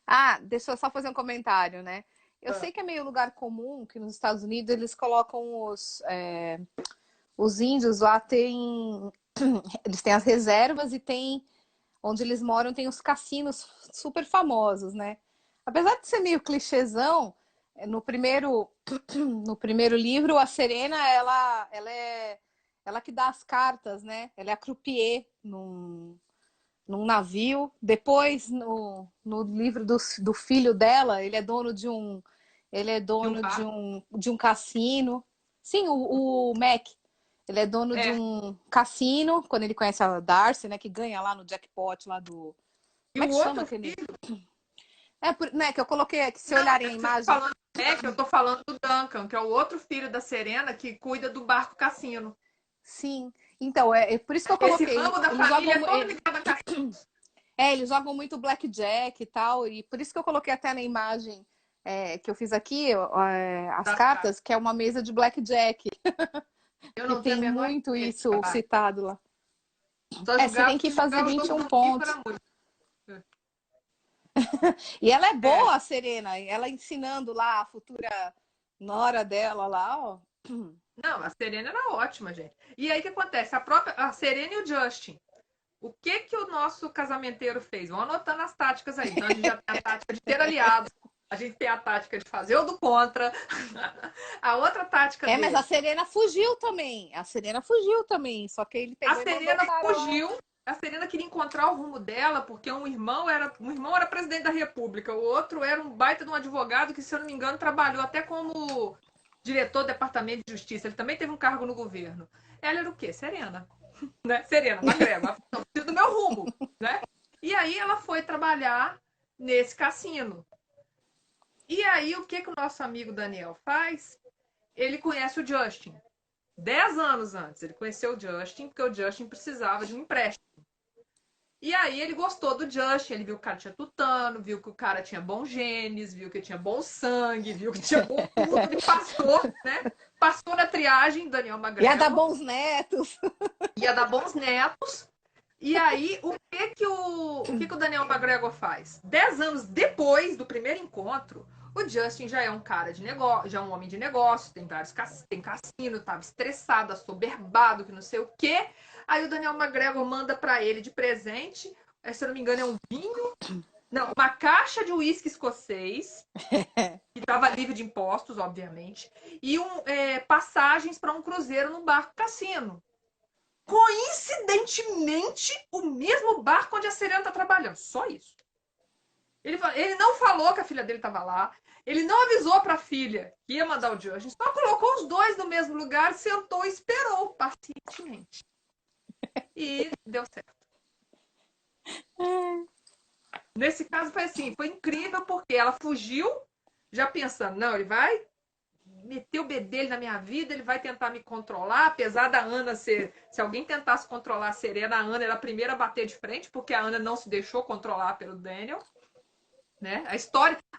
Ah, deixa eu só fazer um comentário, né? Eu Ah, sei que é meio lugar comum que nos Estados Unidos eles colocam os índios lá, eles têm as reservas e tem, onde eles moram, tem os cassinos super famosos, né? Apesar de ser meio clichêzão, no primeiro, no primeiro livro, a Serena, ela que dá as cartas, né? Ela é a croupier num navio. Depois, no livro do filho dela, ele é de um dono bar. de um cassino. Sim, o Mac. Ele é dono de É. um cassino, quando ele conhece a Darcy, né? Que ganha lá no jackpot lá do. E Como é o que chama outro aquele? filho. Né, que eu coloquei aqui, se Não, olharem a você tá imagem. falando que eu tô falando do Duncan, que é o outro filho da Serena que cuida do barco cassino. Sim. Então, é por isso que eu Esse coloquei. ramo da Eles família jogam, é todo ligado a cassino. eles jogam muito blackjack e tal, e por isso que eu coloquei até na imagem que eu fiz aqui, as Das caras. cartas, que é uma mesa de blackjack, Eu que não tenho a tem menor muito ideia de isso trabalho. citado lá. Só Você tem jogava que que fazer jogar o vinte e jogo um do bico pontos. era muito. E ela é É. boa, a Serena, ela ensinando lá a futura nora dela lá, ó. Não, a Serena era ótima, gente. E aí o que acontece? A Serena e o Justin. O que que o nosso casamenteiro fez? Vão anotando as táticas aí. Então a gente já tem a tática de ter aliados, a gente tem a tática de fazer o do contra. A outra tática Mas a dele. Serena fugiu também. A Serena fugiu também. Só que ele A pegou e mandou o Serena cara lá. fugiu. A Serena queria encontrar o rumo dela, porque um irmão era presidente da República, o outro era um baita de um advogado que, se eu não me engano, trabalhou até como diretor do Departamento de Justiça. Ele também teve um cargo no governo. Ela era o quê? Serena. Né? Serena, McGregor. Não, preciso do meu rumo. Né? E aí ela foi trabalhar nesse cassino. E aí o que, que o nosso amigo Daniel faz? Ele conhece o Justin. 10 anos antes, ele conheceu o Justin, porque o Justin precisava de um empréstimo. E aí ele gostou do Justin, ele viu que o cara tinha tutano, viu que o cara tinha bons genes, viu que tinha bom sangue, viu que tinha bom tudo, ele passou, né? Passou na triagem, Daniel Ia dar McGregor, bons netos. ia dar bons netos. E aí, o que que o Daniel McGregor faz? 10 anos depois do primeiro encontro, o Justin já é um cara de negócio, já é um homem de negócio, tem cassino, tava estressado, assoberbado, que não sei o quê. Aí o Daniel McGregor manda para ele de presente, se eu não me engano, é um vinho. Não, uma caixa de uísque escocês, que estava livre de impostos, obviamente, e passagens para um cruzeiro no barco cassino. Coincidentemente, o mesmo barco onde a Serena está trabalhando. Só isso. Ele não falou que a filha dele estava lá. Ele não avisou para a filha que ia mandar o Justin. Só colocou os dois no mesmo lugar, sentou e esperou pacientemente. E deu certo. Nesse caso foi assim, foi incrível porque ela fugiu, já pensando, não, ele vai meter o bedelho na minha vida, ele vai tentar me controlar, apesar da Ana ser. Se alguém tentasse controlar a Serena, a Ana era a primeira a bater de frente, porque a Ana não se deixou controlar pelo Daniel. Né?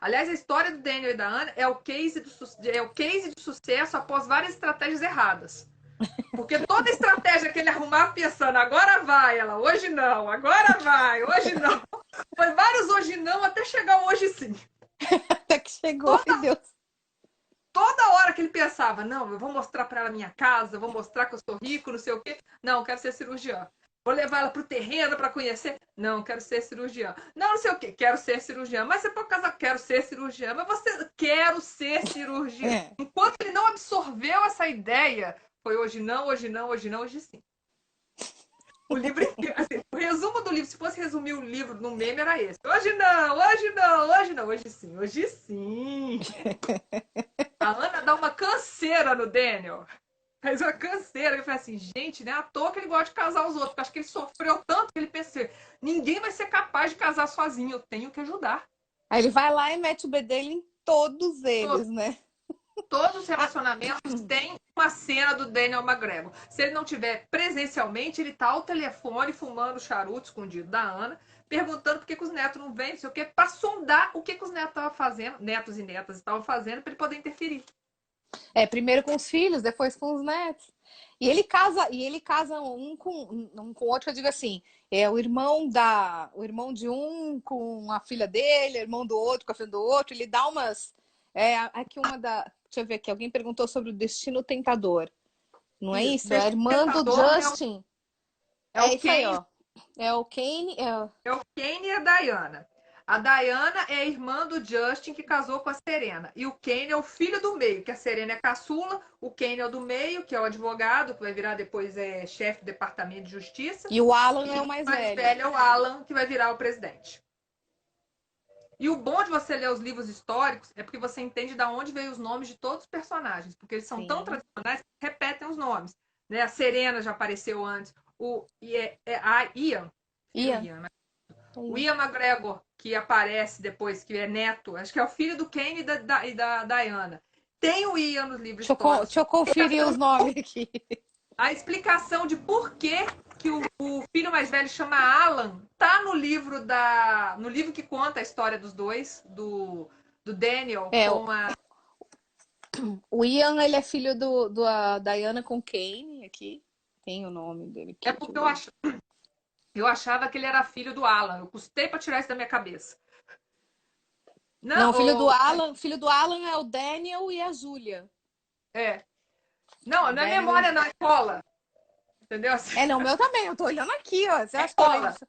Aliás, a história do Daniel e da Ana é o case de sucesso após várias estratégias erradas. Porque toda estratégia que ele arrumava pensando, agora vai, ela, hoje não, agora vai, hoje não. Foi vários hoje não até chegar o hoje sim. Até que chegou, meu Deus. Toda hora que ele pensava, não, eu vou mostrar para ela minha casa, eu vou mostrar que eu sou rico, não sei o quê. Não, quero ser cirurgiã. Vou levar ela pro terreno para conhecer. Não, quero ser cirurgiã. Não, não sei o quê, quero ser cirurgiã. Mas você pode casar, quero ser cirurgiã. Mas você, quero ser cirurgiã. Enquanto ele não absorveu essa ideia, foi hoje não, hoje não, hoje não, hoje sim. O livro inteiro, assim, o resumo do livro, se fosse resumir o livro num meme, era esse. Hoje não, hoje não, hoje não, hoje sim, hoje sim. A Ana dá uma canseira no Daniel. Faz uma canseira. Ele fala assim, gente, não é à toa que ele gosta de casar os outros. Porque acho que ele sofreu tanto que ele pensou, ninguém vai ser capaz de casar sozinho, eu tenho que ajudar. Aí ele vai lá e mete o bedelho em todos Todos, eles, né? todos os relacionamentos têm uma cena do Daniel McGregor. Se ele não tiver presencialmente, ele tá ao telefone fumando charuto escondido da Ana, perguntando por que os netos não vêm, não sei o quê, para sondar o que os netos estavam fazendo, netos e netas estavam fazendo, para ele poder interferir. Primeiro com os filhos, depois com os netos. E ele casa um com o outro, eu digo assim, o irmão de um com a filha dele, o irmão do outro com a filha do outro, ele dá umas. Aqui deixa eu ver aqui, alguém perguntou sobre o Destino Tentador. Não é isso? É a irmã do Justin. É isso aí, ó. É o Kane. É o Kane e a Diana. A Diana é a irmã do Justin que casou com a Serena. E o Kane é o filho do meio, que a Serena é caçula. O Kane é o do meio, que é o advogado, que vai virar depois chefe do Departamento de Justiça. E o Alan é o mais velho. O mais velho é o Alan, que vai virar o presidente. E o bom de você ler os livros históricos é porque você entende de onde veio os nomes de todos os personagens. Porque eles são tão tradicionais que repetem os nomes. Né? A Serena já apareceu antes. Ian. O Ian McGregor, que aparece depois, que é neto, acho que é o filho do Kane e da Diana. Tem o Ian nos livros históricos. Deixa eu conferir os nomes aqui. A explicação de por que o filho mais velho chama Alan tá no livro que conta a história dos dois, do Daniel com a... O Ian, ele é filho da Diana com Kane, aqui. Tem o nome dele aqui. É porque eu achava que ele era filho do Alan. Eu custei para tirar isso da minha cabeça. Não, filho do Alan é o Daniel e a Julia. Não, na memória não, é cola. Entendeu? Não, o meu também. Eu tô olhando aqui, ó. Você acha cola. Que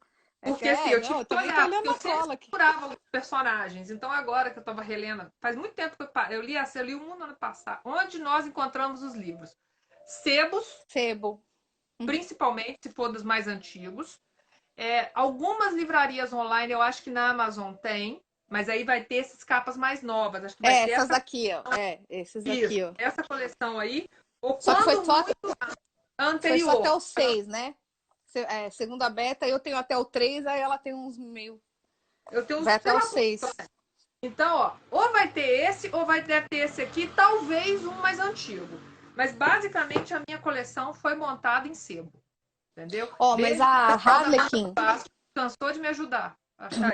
porque assim, eu tive que olhar, porque eu sempre procurava os personagens. Então agora que eu tava relendo, faz muito tempo que eu li um no ano passado. Onde nós encontramos os livros? Sebo. Principalmente, se for dos mais antigos. Algumas livrarias online, eu acho que na Amazon tem, mas aí vai ter essas capas mais novas. Acho que vai ter essas aqui, ó. Esses aqui, ó. Essa coleção aí. Ou só que foi só anterior. Foi só até o 6, né? Segunda beta, eu tenho até o 3, aí ela tem uns meio. Eu tenho uns vai até o 6. Então, ó, ou vai ter esse, ou vai ter esse aqui, talvez um mais antigo. Mas basicamente a minha coleção foi montada em sebo. Entendeu? Mas a Harlequin cansou de me ajudar.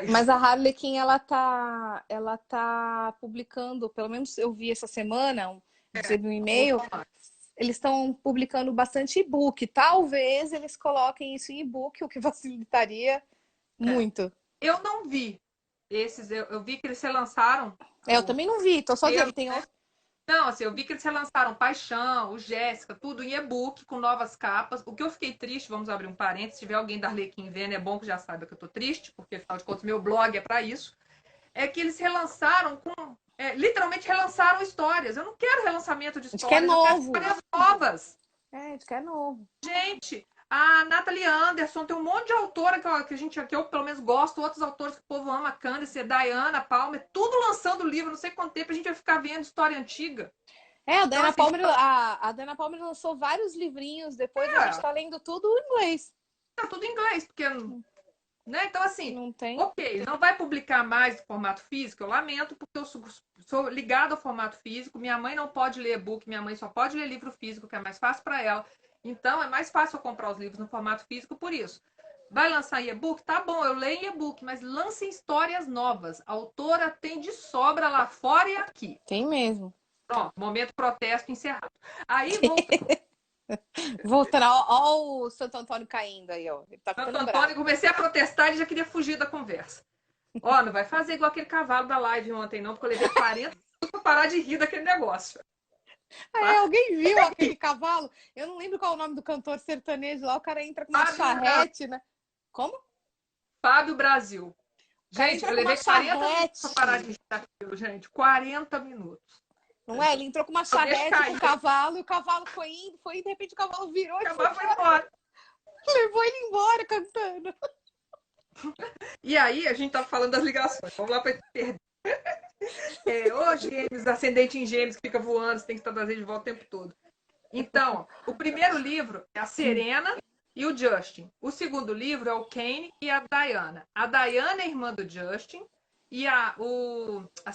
Mas a Harlequin, ela tá publicando, pelo menos eu vi essa semana, no e-mail, eles estão publicando bastante e-book. Talvez eles coloquem isso em e-book, o que facilitaria muito. Eu não vi esses, eu vi que eles se lançaram. Eu também não vi, tô só vendo. Não, assim, eu vi que eles relançaram Paixão, o Jéssica, tudo em e-book, com novas capas. O que eu fiquei triste, vamos abrir um parênteses, se tiver alguém da Arlequim vendo, é bom que já saiba que eu tô triste, porque afinal de contas meu blog é para isso, é que eles relançaram literalmente relançaram histórias. Eu não quero relançamento de histórias, que é novo. Eu quero histórias novas. Que é novo. Gente, a Nathalie Anderson, tem um monte de autora que eu pelo menos gosto, outros autores que o povo ama, Candice, Diana Palmer, tudo lançando livro, não sei quanto tempo a gente vai ficar vendo história antiga. A Diana Palmer lançou vários livrinhos, depois a gente tá lendo tudo em inglês. Tá tudo em inglês, porque... Né? Então, assim, não tem. Ok, não vai publicar mais no formato físico, eu lamento, porque eu sou ligada ao formato físico, minha mãe não pode ler e-book, minha mãe só pode ler livro físico, que é mais fácil para ela. Então, é mais fácil eu comprar os livros no formato físico por isso. Vai lançar em e-book? Tá bom, eu leio em e-book, mas lancem histórias novas. A autora tem de sobra lá fora e aqui. Tem mesmo. Pronto, momento protesto encerrado. Aí, voltando, ó o Santo Antônio caindo aí, ó. Ele tá Santo Antônio, comecei a protestar e já queria fugir da conversa. Ó, não vai fazer igual aquele cavalo da live ontem, não, porque eu levei 40 minutos pra parar de rir daquele negócio. Alguém viu aquele cavalo? Eu não lembro qual é o nome do cantor sertanejo lá. O cara entra com uma charrete, né? Como? Fábio Brasil. Gente, eu levei 40 minutos pra parar de rir daquilo, gente. 40 minutos. Não é? Ele entrou com uma charrete com o cavalo, e o cavalo foi indo, e de repente o cavalo virou e foi embora. Levou ele embora cantando. E aí, a gente tá falando das ligações. Vamos lá para perder. Gêmeos, ascendente em gêmeos, que fica voando, você tem que trazer de volta o tempo todo. Então, o primeiro livro é a Serena e o Justin. O segundo livro é o Kane e a Diana. A Diana é irmã do Justin e a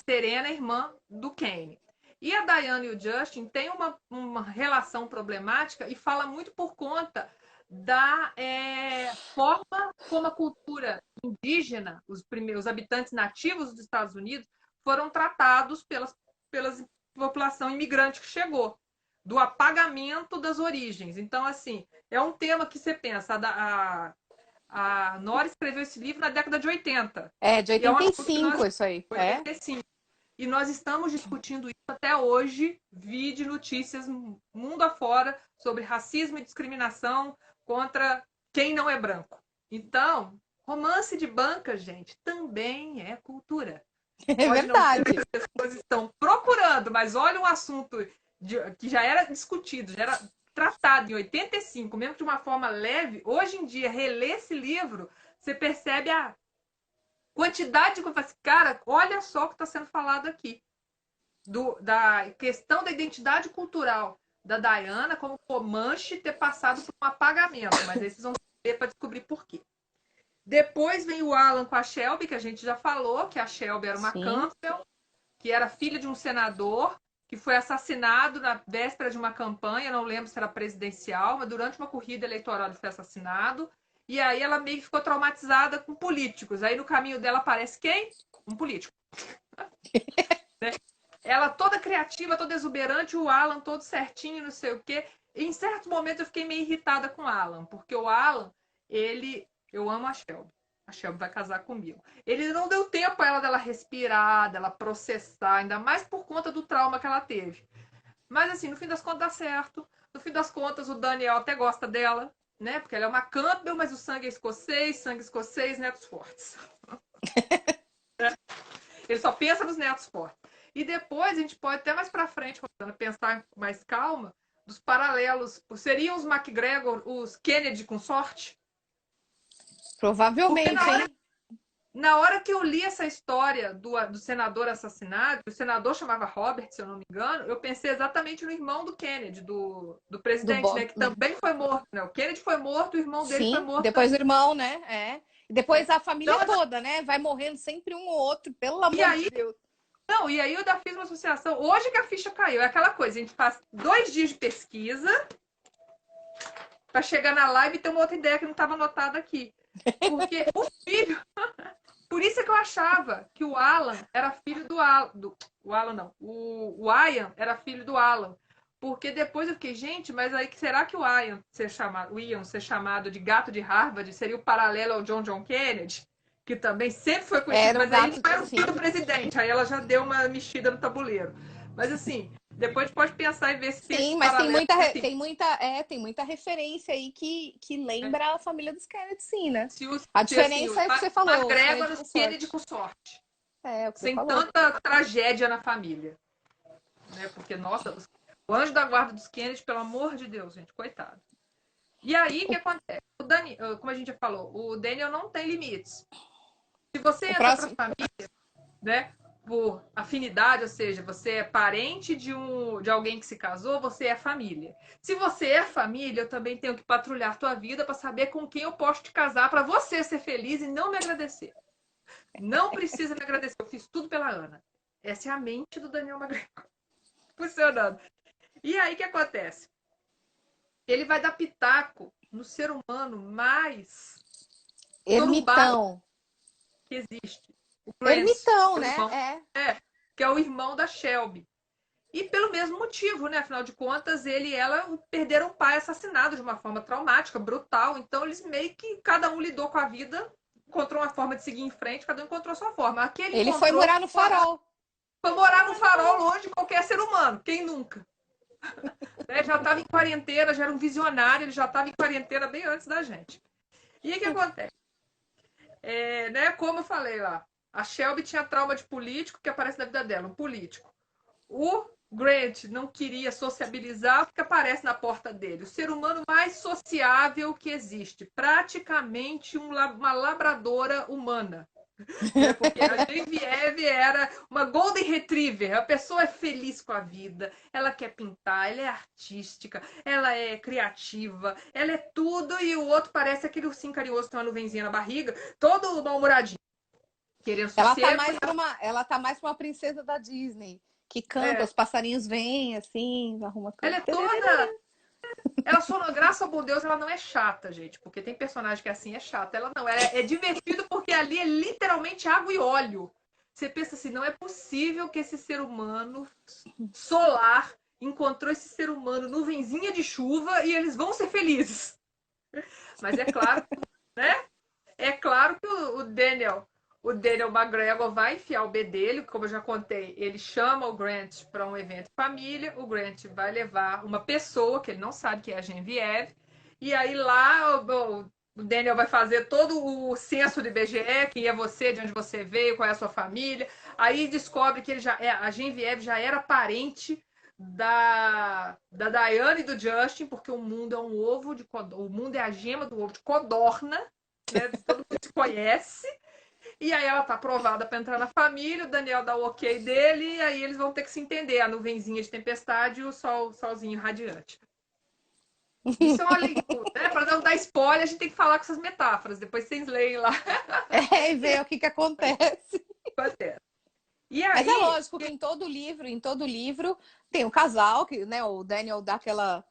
Serena é irmã do Kane. E a Diana e o Justin têm uma relação problemática e fala muito por conta da forma como a cultura indígena, os primeiros habitantes nativos dos Estados Unidos, foram tratados pelas população imigrante que chegou, do apagamento das origens. Então, assim, é um tema que você pensa, a Nora escreveu esse livro na década de 80. É, de E é um assunto que 85 isso aí. 85. E nós estamos discutindo isso até hoje, de notícias mundo afora sobre racismo e discriminação contra quem não é branco. Então, romance de banca, gente, também é cultura. É Pode não ser o que verdade. as pessoas estão procurando, mas olha um assunto que já era discutido, já era tratado em 85, mesmo de uma forma leve. Hoje em dia, reler esse livro, você percebe a quantidade de coisa. Cara, olha só o que está sendo falado aqui. Da questão da identidade cultural da Diana como Comanche ter passado por um apagamento. Mas aí vocês vão saber para descobrir por quê. Depois vem o Alan com a Shelby, que a gente já falou, que a Shelby era uma Sim. Campbell, que era filha de um senador, que foi assassinado na véspera de uma campanha, não lembro se era presidencial, mas durante uma corrida eleitoral ele foi assassinado. E aí ela meio que ficou traumatizada com políticos. Aí no caminho dela aparece quem? Um político. Né? Ela toda criativa, toda exuberante, o Alan todo certinho, não sei o quê. E em certo momento eu fiquei meio irritada com o Alan, porque o Alan, eu amo a Shelby. A Shelby vai casar comigo. Ele não deu tempo a ela dela respirar, dela processar, ainda mais por conta do trauma que ela teve. Mas assim, no fim das contas dá certo. No fim das contas, o Daniel até gosta dela, né? Porque ela é uma Campbell, mas o sangue é sangue escocês, netos fortes. Ele só pensa nos netos fortes. E depois a gente pode até mais pra frente, pensar com mais calma, dos paralelos. Seriam os McGregor, os Kennedy com sorte? Porque Provavelmente, hein? na hora que eu li essa história do senador assassinado, o senador chamava Robert, se eu não me engano, eu pensei exatamente no irmão do Kennedy, do Do presidente, né? Bob. Que também foi morto. Né? O Kennedy foi morto, o irmão dele foi Sim, morto depois o também. irmão, né? É. E depois a família Então, toda, né? Vai morrendo sempre um ou outro, pelo e amor de aí, Deus. não, e aí eu já fiz uma associação. Hoje que a ficha caiu, é aquela coisa, a gente faz 2 dias de pesquisa para chegar na live e ter uma outra ideia que não estava anotada aqui. Porque o filho. Por isso é que eu achava que o Alan era filho do Alan. O Alan não. O Ian era filho do Alan. Porque depois eu fiquei, gente, mas aí será que o Ian ser chamado de gato de Harvard seria o paralelo ao John Kennedy? Que também sempre foi conhecido, Era um mas aí ele gato, não era o filho sim. do presidente. Aí ela já deu uma mexida no tabuleiro. Mas assim, depois pode pensar e ver se tem Sim, esses mas paralelos. Assim, tem muita referência aí que lembra a família dos Kennedy, sim, né? A se assim, diferença é que você falou, os McGregor Kennedy nos com Kennedy sorte. com sorte. É, o que você Sem falou. tanta tragédia na família. Né? Porque, nossa, o anjo da guarda dos Kennedy, pelo amor de Deus, gente, coitado. E aí, o que acontece? Como a gente já falou, o Daniel não tem limites. Se você O entra para a próximo. família, né, por afinidade, ou seja, você é parente de alguém que se casou, você é família. Se você é família, eu também tenho que patrulhar tua vida para saber com quem eu posso te casar para você ser feliz e não me agradecer. Não precisa me agradecer, eu fiz tudo pela Ana. Essa é a mente do Daniel McGregor funcionando. E aí o que acontece? Ele vai dar pitaco no ser humano mais sorumbado Ermitão. que existe. O Grant, Ermitão, que é o né? irmão, É. que é o irmão da Shelby. E pelo mesmo motivo, né? Afinal de contas, ele e ela perderam o pai assassinado de uma forma traumática, brutal. Então, eles meio que cada um lidou com a vida, encontrou uma forma de seguir em frente, cada um encontrou a sua forma. Aquele Ele foi encontrou morar no Farol. foi morar no farol longe de qualquer ser humano. Quem nunca? Né? Já estava em quarentena, já era um visionário, ele já estava em quarentena bem antes da gente. E aí o que acontece? Né, como eu falei lá, a Shelby tinha trauma de político que aparece na vida dela, um político. O Grant não queria sociabilizar porque aparece na porta dele. O ser humano mais sociável que existe. Praticamente uma labradora humana. Né? Porque a Genevieve era uma Golden Retriever. A pessoa é feliz com a vida, ela quer pintar, ela é artística, ela é criativa, ela é tudo. E o outro parece aquele ursinho carinhoso que tem uma nuvenzinha na barriga, todo mal-humoradinho, querendo sossego. Ela tá mais pra uma princesa da Disney. que canta, É, os passarinhos vêm, assim, arruma ela coisa. é toda. Ela só, graças ao bom Deus, ela não é chata, gente. Porque tem personagem que é assim, é chata. Ela não. Ela é divertido porque ali é literalmente água e óleo. Você pensa assim, não é possível que esse ser humano solar encontrou esse ser humano nuvenzinha de chuva e eles vão ser felizes. Mas é claro, né? É claro que o Daniel McGregor vai enfiar o B dele, como eu já contei. Ele chama o Grant para um evento de família. O Grant vai levar uma pessoa que ele não sabe que é a Genevieve. E aí lá o Daniel vai fazer todo o censo do IBGE, quem é você, de onde você veio, qual é a sua família. Aí descobre que a Genevieve já era parente da Diana e do Justin, porque o mundo é um ovo de o mundo é a gema do ovo de codorna, né? Todo mundo se conhece. E aí ela tá aprovada para entrar na família, o Daniel dá o ok dele, e aí eles vão ter que se entender, a nuvenzinha de tempestade e o solzinho radiante. Isso é uma leitura, né? Para não dar spoiler, a gente tem que falar com essas metáforas. Depois vocês leem lá. É, e ver o que acontece. E Mas é aí, lógico que em todo livro tem um casal que, né, o Daniel dá aquela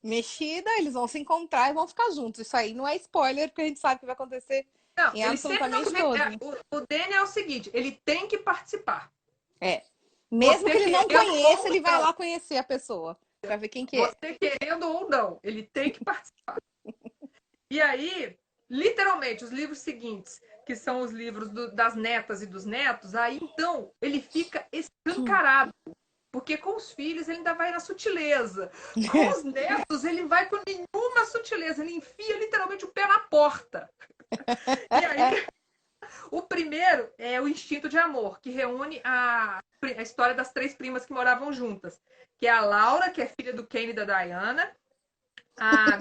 mexida, eles vão se encontrar e vão ficar juntos. Isso aí não é spoiler, porque a gente sabe o que vai acontecer não, em ele sempre não. absolutamente todos. O Daniel é o seguinte: ele tem que participar. É. Mesmo que Você ele não querendo conheça, ou ele vai não. lá conhecer a pessoa para ver quem que é. Você querendo ou não, ele tem que participar. E aí, literalmente, os livros seguintes, que são os livros das netas e dos netos, aí então ele fica escancarado. Porque com os filhos ele ainda vai na sutileza. Com os netos ele vai com nenhuma sutileza. Ele enfia literalmente o pé na porta. E aí, o primeiro é o Instinto de Amor, que reúne a história das três primas que moravam juntas. Que é a Laura, que é filha do Kane e da Diana, a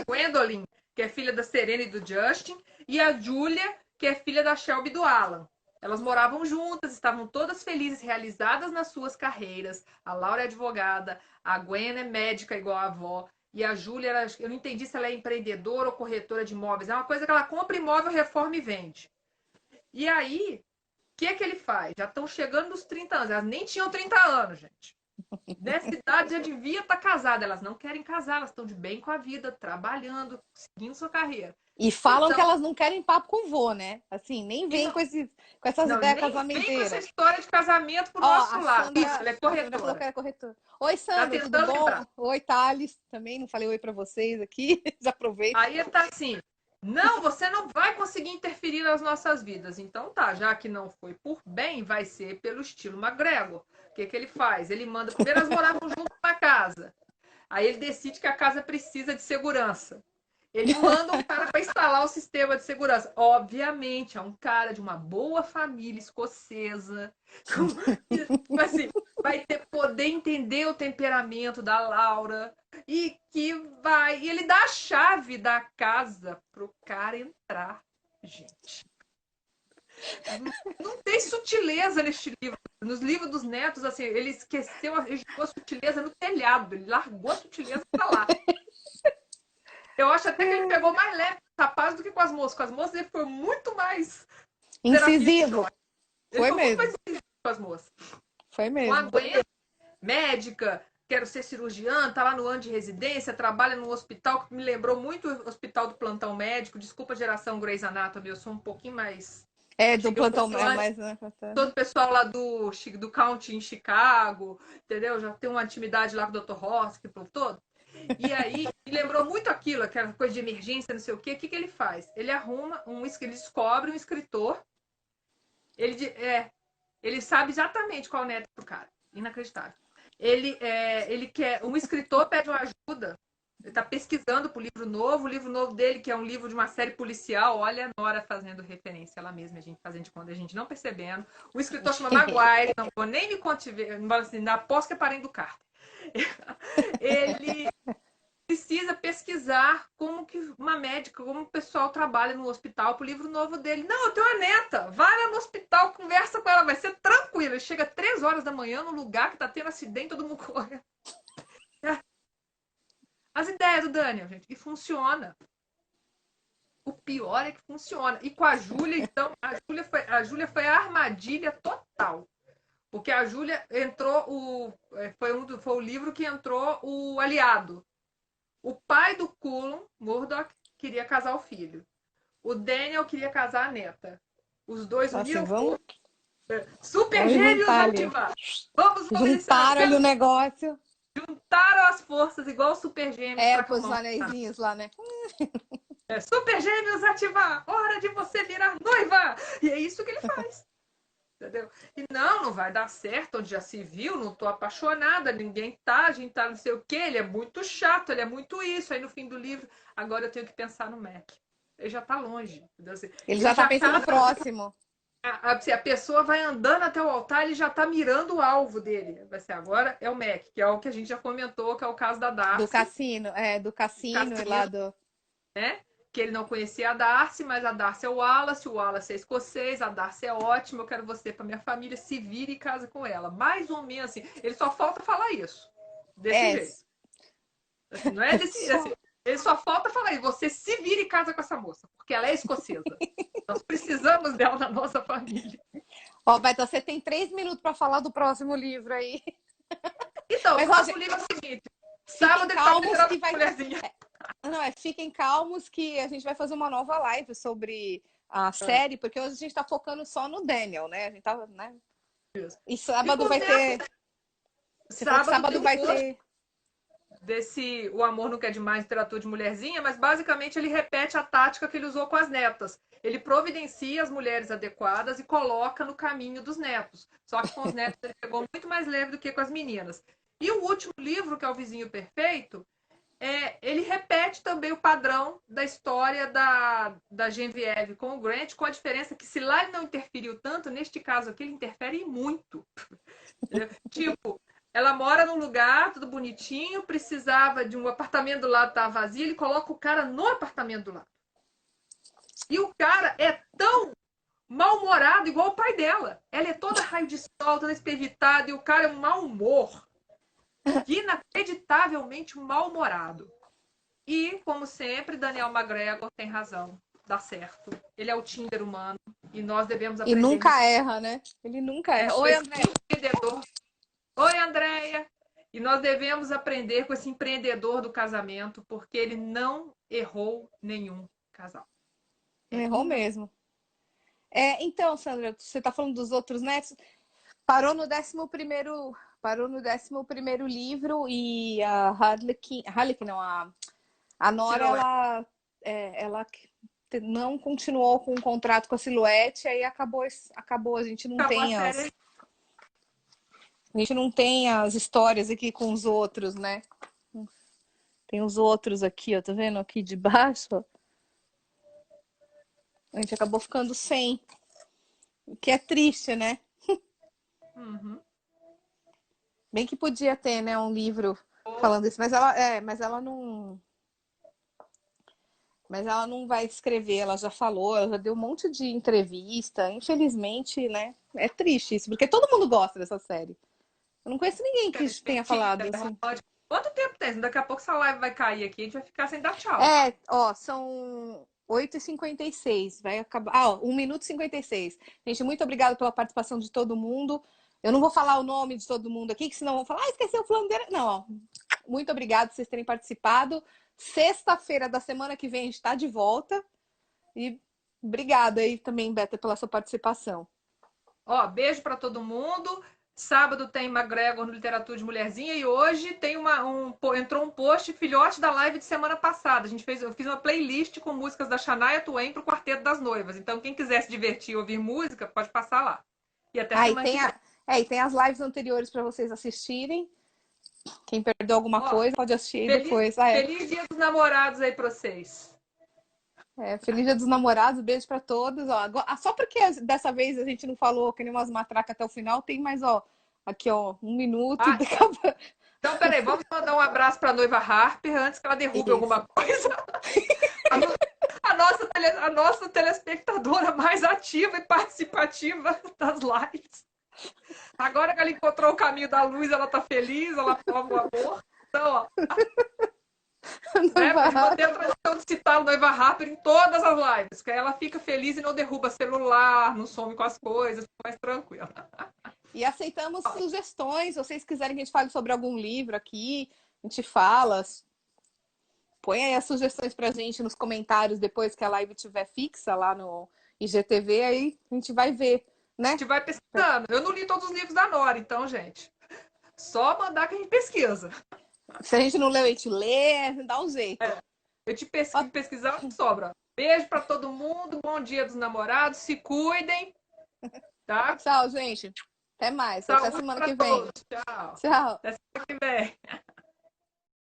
Gwendolyn, que é filha da Serena e do Justin, e a Julia, que é filha da Shelby e do Alan. Elas moravam juntas, estavam todas felizes, realizadas nas suas carreiras. A Laura é advogada, a Gwen é médica igual a avó, e a Júlia, eu não entendi se ela é empreendedora ou corretora de imóveis. É uma coisa que ela compra imóvel, reforma e vende. E aí, o que é que ele faz? Já estão chegando nos 30 anos. Elas nem tinham 30 anos, gente. Nessa idade já devia estar casada. Elas não querem casar, elas estão de bem com a vida, trabalhando, seguindo sua carreira. E falam que Então, elas não querem papo com o vô, né? Assim, nem vem não, com essas não, ideias nem vem com essa casamenteiras. história de casamento pro Ó, nosso lado. Isso, ela é A Sandra falou que corretora. era corretora. Oi, Tá Sandra, tudo tentando bom? lembrar. Oi, Thales. Também não falei oi para vocês aqui. Já aproveito. Aí tá assim: não, você não vai conseguir interferir nas nossas vidas. Então tá, já que não foi por bem, vai ser pelo estilo McGregor. O que ele faz? Ele manda. Primeiro elas moravam junto na casa. Aí ele decide que a casa precisa de segurança. Ele manda um cara para instalar o sistema de segurança. Obviamente, é um cara de uma boa família escocesa. Assim, vai ter poder entender o temperamento da Laura. E que vai. E ele dá a chave da casa pro cara entrar, gente. Não tem sutileza neste livro. Nos livros dos netos, assim, ele esqueceu, ele jogou a sutileza no telhado. Ele largou a sutileza pra lá. Eu acho até que ele pegou mais leve com os rapazes do que com as moças. Com as moças ele foi muito mais terapia de Incisivo. choque. Ele Foi foi muito mais mesmo. incisivo com as moças. Foi Com a mesmo. Gwen, médica, quero ser cirurgiã, tá lá no ano de residência, trabalha num hospital que me lembrou muito o hospital do plantão médico. Desculpa a geração Grey's Anatomy, eu sou um pouquinho mais. É, do Cheguei um plantão, pouquinho é antes. mais, né? Todo o pessoal lá do County em Chicago, entendeu? Já tem uma intimidade lá com o Dr. Hospital todo. E aí, me lembrou muito aquilo, aquela coisa de emergência, não sei o quê. O que ele faz? Ele arruma ele descobre um escritor. Ele sabe exatamente qual é o neto pro cara. Inacreditável. Ele quer. Um escritor pede uma ajuda. Ele está pesquisando para o livro novo dele, que é um livro de uma série policial. Olha a Nora fazendo referência, ela mesma, a gente fazendo de conta, a gente não percebendo. O escritor chama Maguire, não vou nem me contiver, assim, aposto que é parente do Carter. Ele precisa pesquisar como que uma médica, como o pessoal trabalha no hospital para o livro novo dele. Não, eu tenho uma neta, vai lá no hospital, conversa com ela, vai ser tranquilo. Ele chega 3 horas da manhã no lugar que está tendo acidente, todo mundo corre. As ideias do Daniel, gente, e funciona. O pior é que funciona. E com a Júlia, então, a Júlia foi a armadilha total. Porque a Júlia entrou, foi o livro que entrou o aliado. O pai do Cullen, Murdoch, queria casar o filho. O Daniel queria casar a neta. Os dois Assim, uniam vamos, forças. Super vamos gêmeos juntar ali. ativar. Vamos mobilizar. Juntaram ali o negócio. Juntaram as forças, igual os super gêmeos É, para pôs os acalmar. anéisinhos lá, né? Super gêmeos ativar. Hora de você virar noiva. E é isso que ele faz. Entendeu? E não vai dar certo, onde já se viu, não tô apaixonada, ninguém tá, a gente tá não sei o quê, ele é muito chato, ele é muito isso. Aí no fim do livro, agora eu tenho que pensar no Mac. Ele já tá longe. Entendeu? Assim, Ele ele já tá já pensando no próximo. a pessoa vai andando até o altar, ele já tá mirando o alvo dele. Vai ser agora é o Mac, que é o que a gente já comentou, que é o caso da Do Darcy. cassino, do cassino e lá do... Né? Que ele não conhecia a Darcy, mas a Darcy é o Wallace é escocês, a Darcy é ótima, eu quero você para minha família, se vire e casa com ela. Mais ou menos assim. Ele só falta falar isso. Desse jeito. Assim, não é desse só... assim, ele só falta falar isso. Você se vire e casa com essa moça, porque ela é escocesa. Nós precisamos dela na nossa família. Ó, Beto, você tem 3 minutos para falar do próximo livro aí. Então, mas, o próximo livro é o seguinte. Sábado ele tá que vai... mulherzinha. Não, fiquem calmos que a gente vai fazer uma nova live sobre a série, porque hoje a gente tá focando só no Daniel, né? A gente tá, né? E sábado vai ter... Sábado vai ter... Desse O Amor Não Quer Demais, literatura de mulherzinha, mas basicamente ele repete a tática que ele usou com as netas. Ele providencia as mulheres adequadas e coloca no caminho dos netos. Só que com os netos ele pegou muito mais leve do que com as meninas. E o último livro, que é O Vizinho Perfeito, ele repete também o padrão da história da Genevieve com o Grant, com a diferença que se lá ele não interferiu tanto, neste caso aqui ele interfere muito. Tipo, ela mora num lugar tudo bonitinho, precisava de um apartamento do lado, tá vazio, ele coloca o cara no apartamento do lado. E o cara é tão mal-humorado, igual o pai dela. Ela é toda raio de sol, toda espiritada, e o cara é um mau humor. Inacreditavelmente mal-humorado. E, como sempre, Daniel McGregor tem razão. Dá certo. Ele é o Tinder humano. E nós devemos aprender. E nunca erra, né? Ele nunca erra. Oi, André. Oi, Andréia. E nós devemos aprender com esse empreendedor do casamento, porque ele não errou nenhum casal. Errou mesmo. Então, Sandra, você está falando dos outros netos. Parou no 11º livro e a Harlequin não, a Nora, ela não continuou com o contrato com a Silhouette, aí acabou, a gente não tem a gente não tem as histórias aqui com os outros, né? Tem os outros aqui, ó, tá vendo aqui de baixo? Ó. A gente acabou ficando sem. O que é triste, né? Uhum. Bem que podia ter, né, um livro falando isso, mas ela não vai escrever, ela já falou, ela já deu um monte de entrevista. Infelizmente, né? É triste isso, porque todo mundo gosta dessa série. Eu não conheço ninguém que tenha falado isso. Quanto tempo tem? Daqui a pouco essa live vai cair aqui, a gente vai ficar sem dar tchau. São 8h56. Vai acabar. 1 minuto e 56. Gente, muito obrigada pela participação de todo mundo. Eu não vou falar o nome de todo mundo aqui, que senão vão falar, esqueceu o fulano dele. Não, ó. Muito obrigada por vocês terem participado. Sexta-feira da semana que vem a gente está de volta. E obrigada aí também, Beta, pela sua participação. Beijo para todo mundo. Sábado tem McGregor no Literatura de Mulherzinha e hoje tem entrou um post filhote da live de semana passada. Eu fiz uma playlist com músicas da Shania Twain para o Quarteto das Noivas. Então, quem quiser se divertir e ouvir música, pode passar lá. E até semana que vem. E tem as lives anteriores para vocês assistirem. Quem perdeu alguma coisa pode assistir depois. Feliz Dia dos Namorados aí para vocês. Feliz Dia dos Namorados, beijo para todos. Só porque dessa vez a gente não falou que nem umas matracas até o final, tem mais, aqui, 1 minuto. Então, peraí, vamos mandar um abraço para a noiva Harper antes que ela derrube alguma coisa. A nossa telespectadora mais ativa e participativa das lives. Agora que ela encontrou o caminho da luz, ela tá feliz, ela prova o amor. Então, manter a tradição de citar a noiva Harper em todas as lives, que aí ela fica feliz e não derruba celular, não some com as coisas, fica mais tranquila. E aceitamos sugestões. Se vocês quiserem que a gente fale sobre algum livro aqui, a gente fala. Põe aí as sugestões pra gente nos comentários depois que a live estiver fixa lá no IGTV, aí a gente vai ver, A né? gente vai pesquisando. Eu não li todos os livros da Nora, então, gente. Só mandar que a gente pesquisa. Se a gente não leu, a gente lê, dá um jeito. Eu te pesquisar, não sobra. Beijo pra todo mundo. Bom dia dos namorados. Se cuidem. Tá? Tchau, gente. Até mais. Até Saúde semana pra que vem. todos. Tchau. Tchau. Até semana que vem.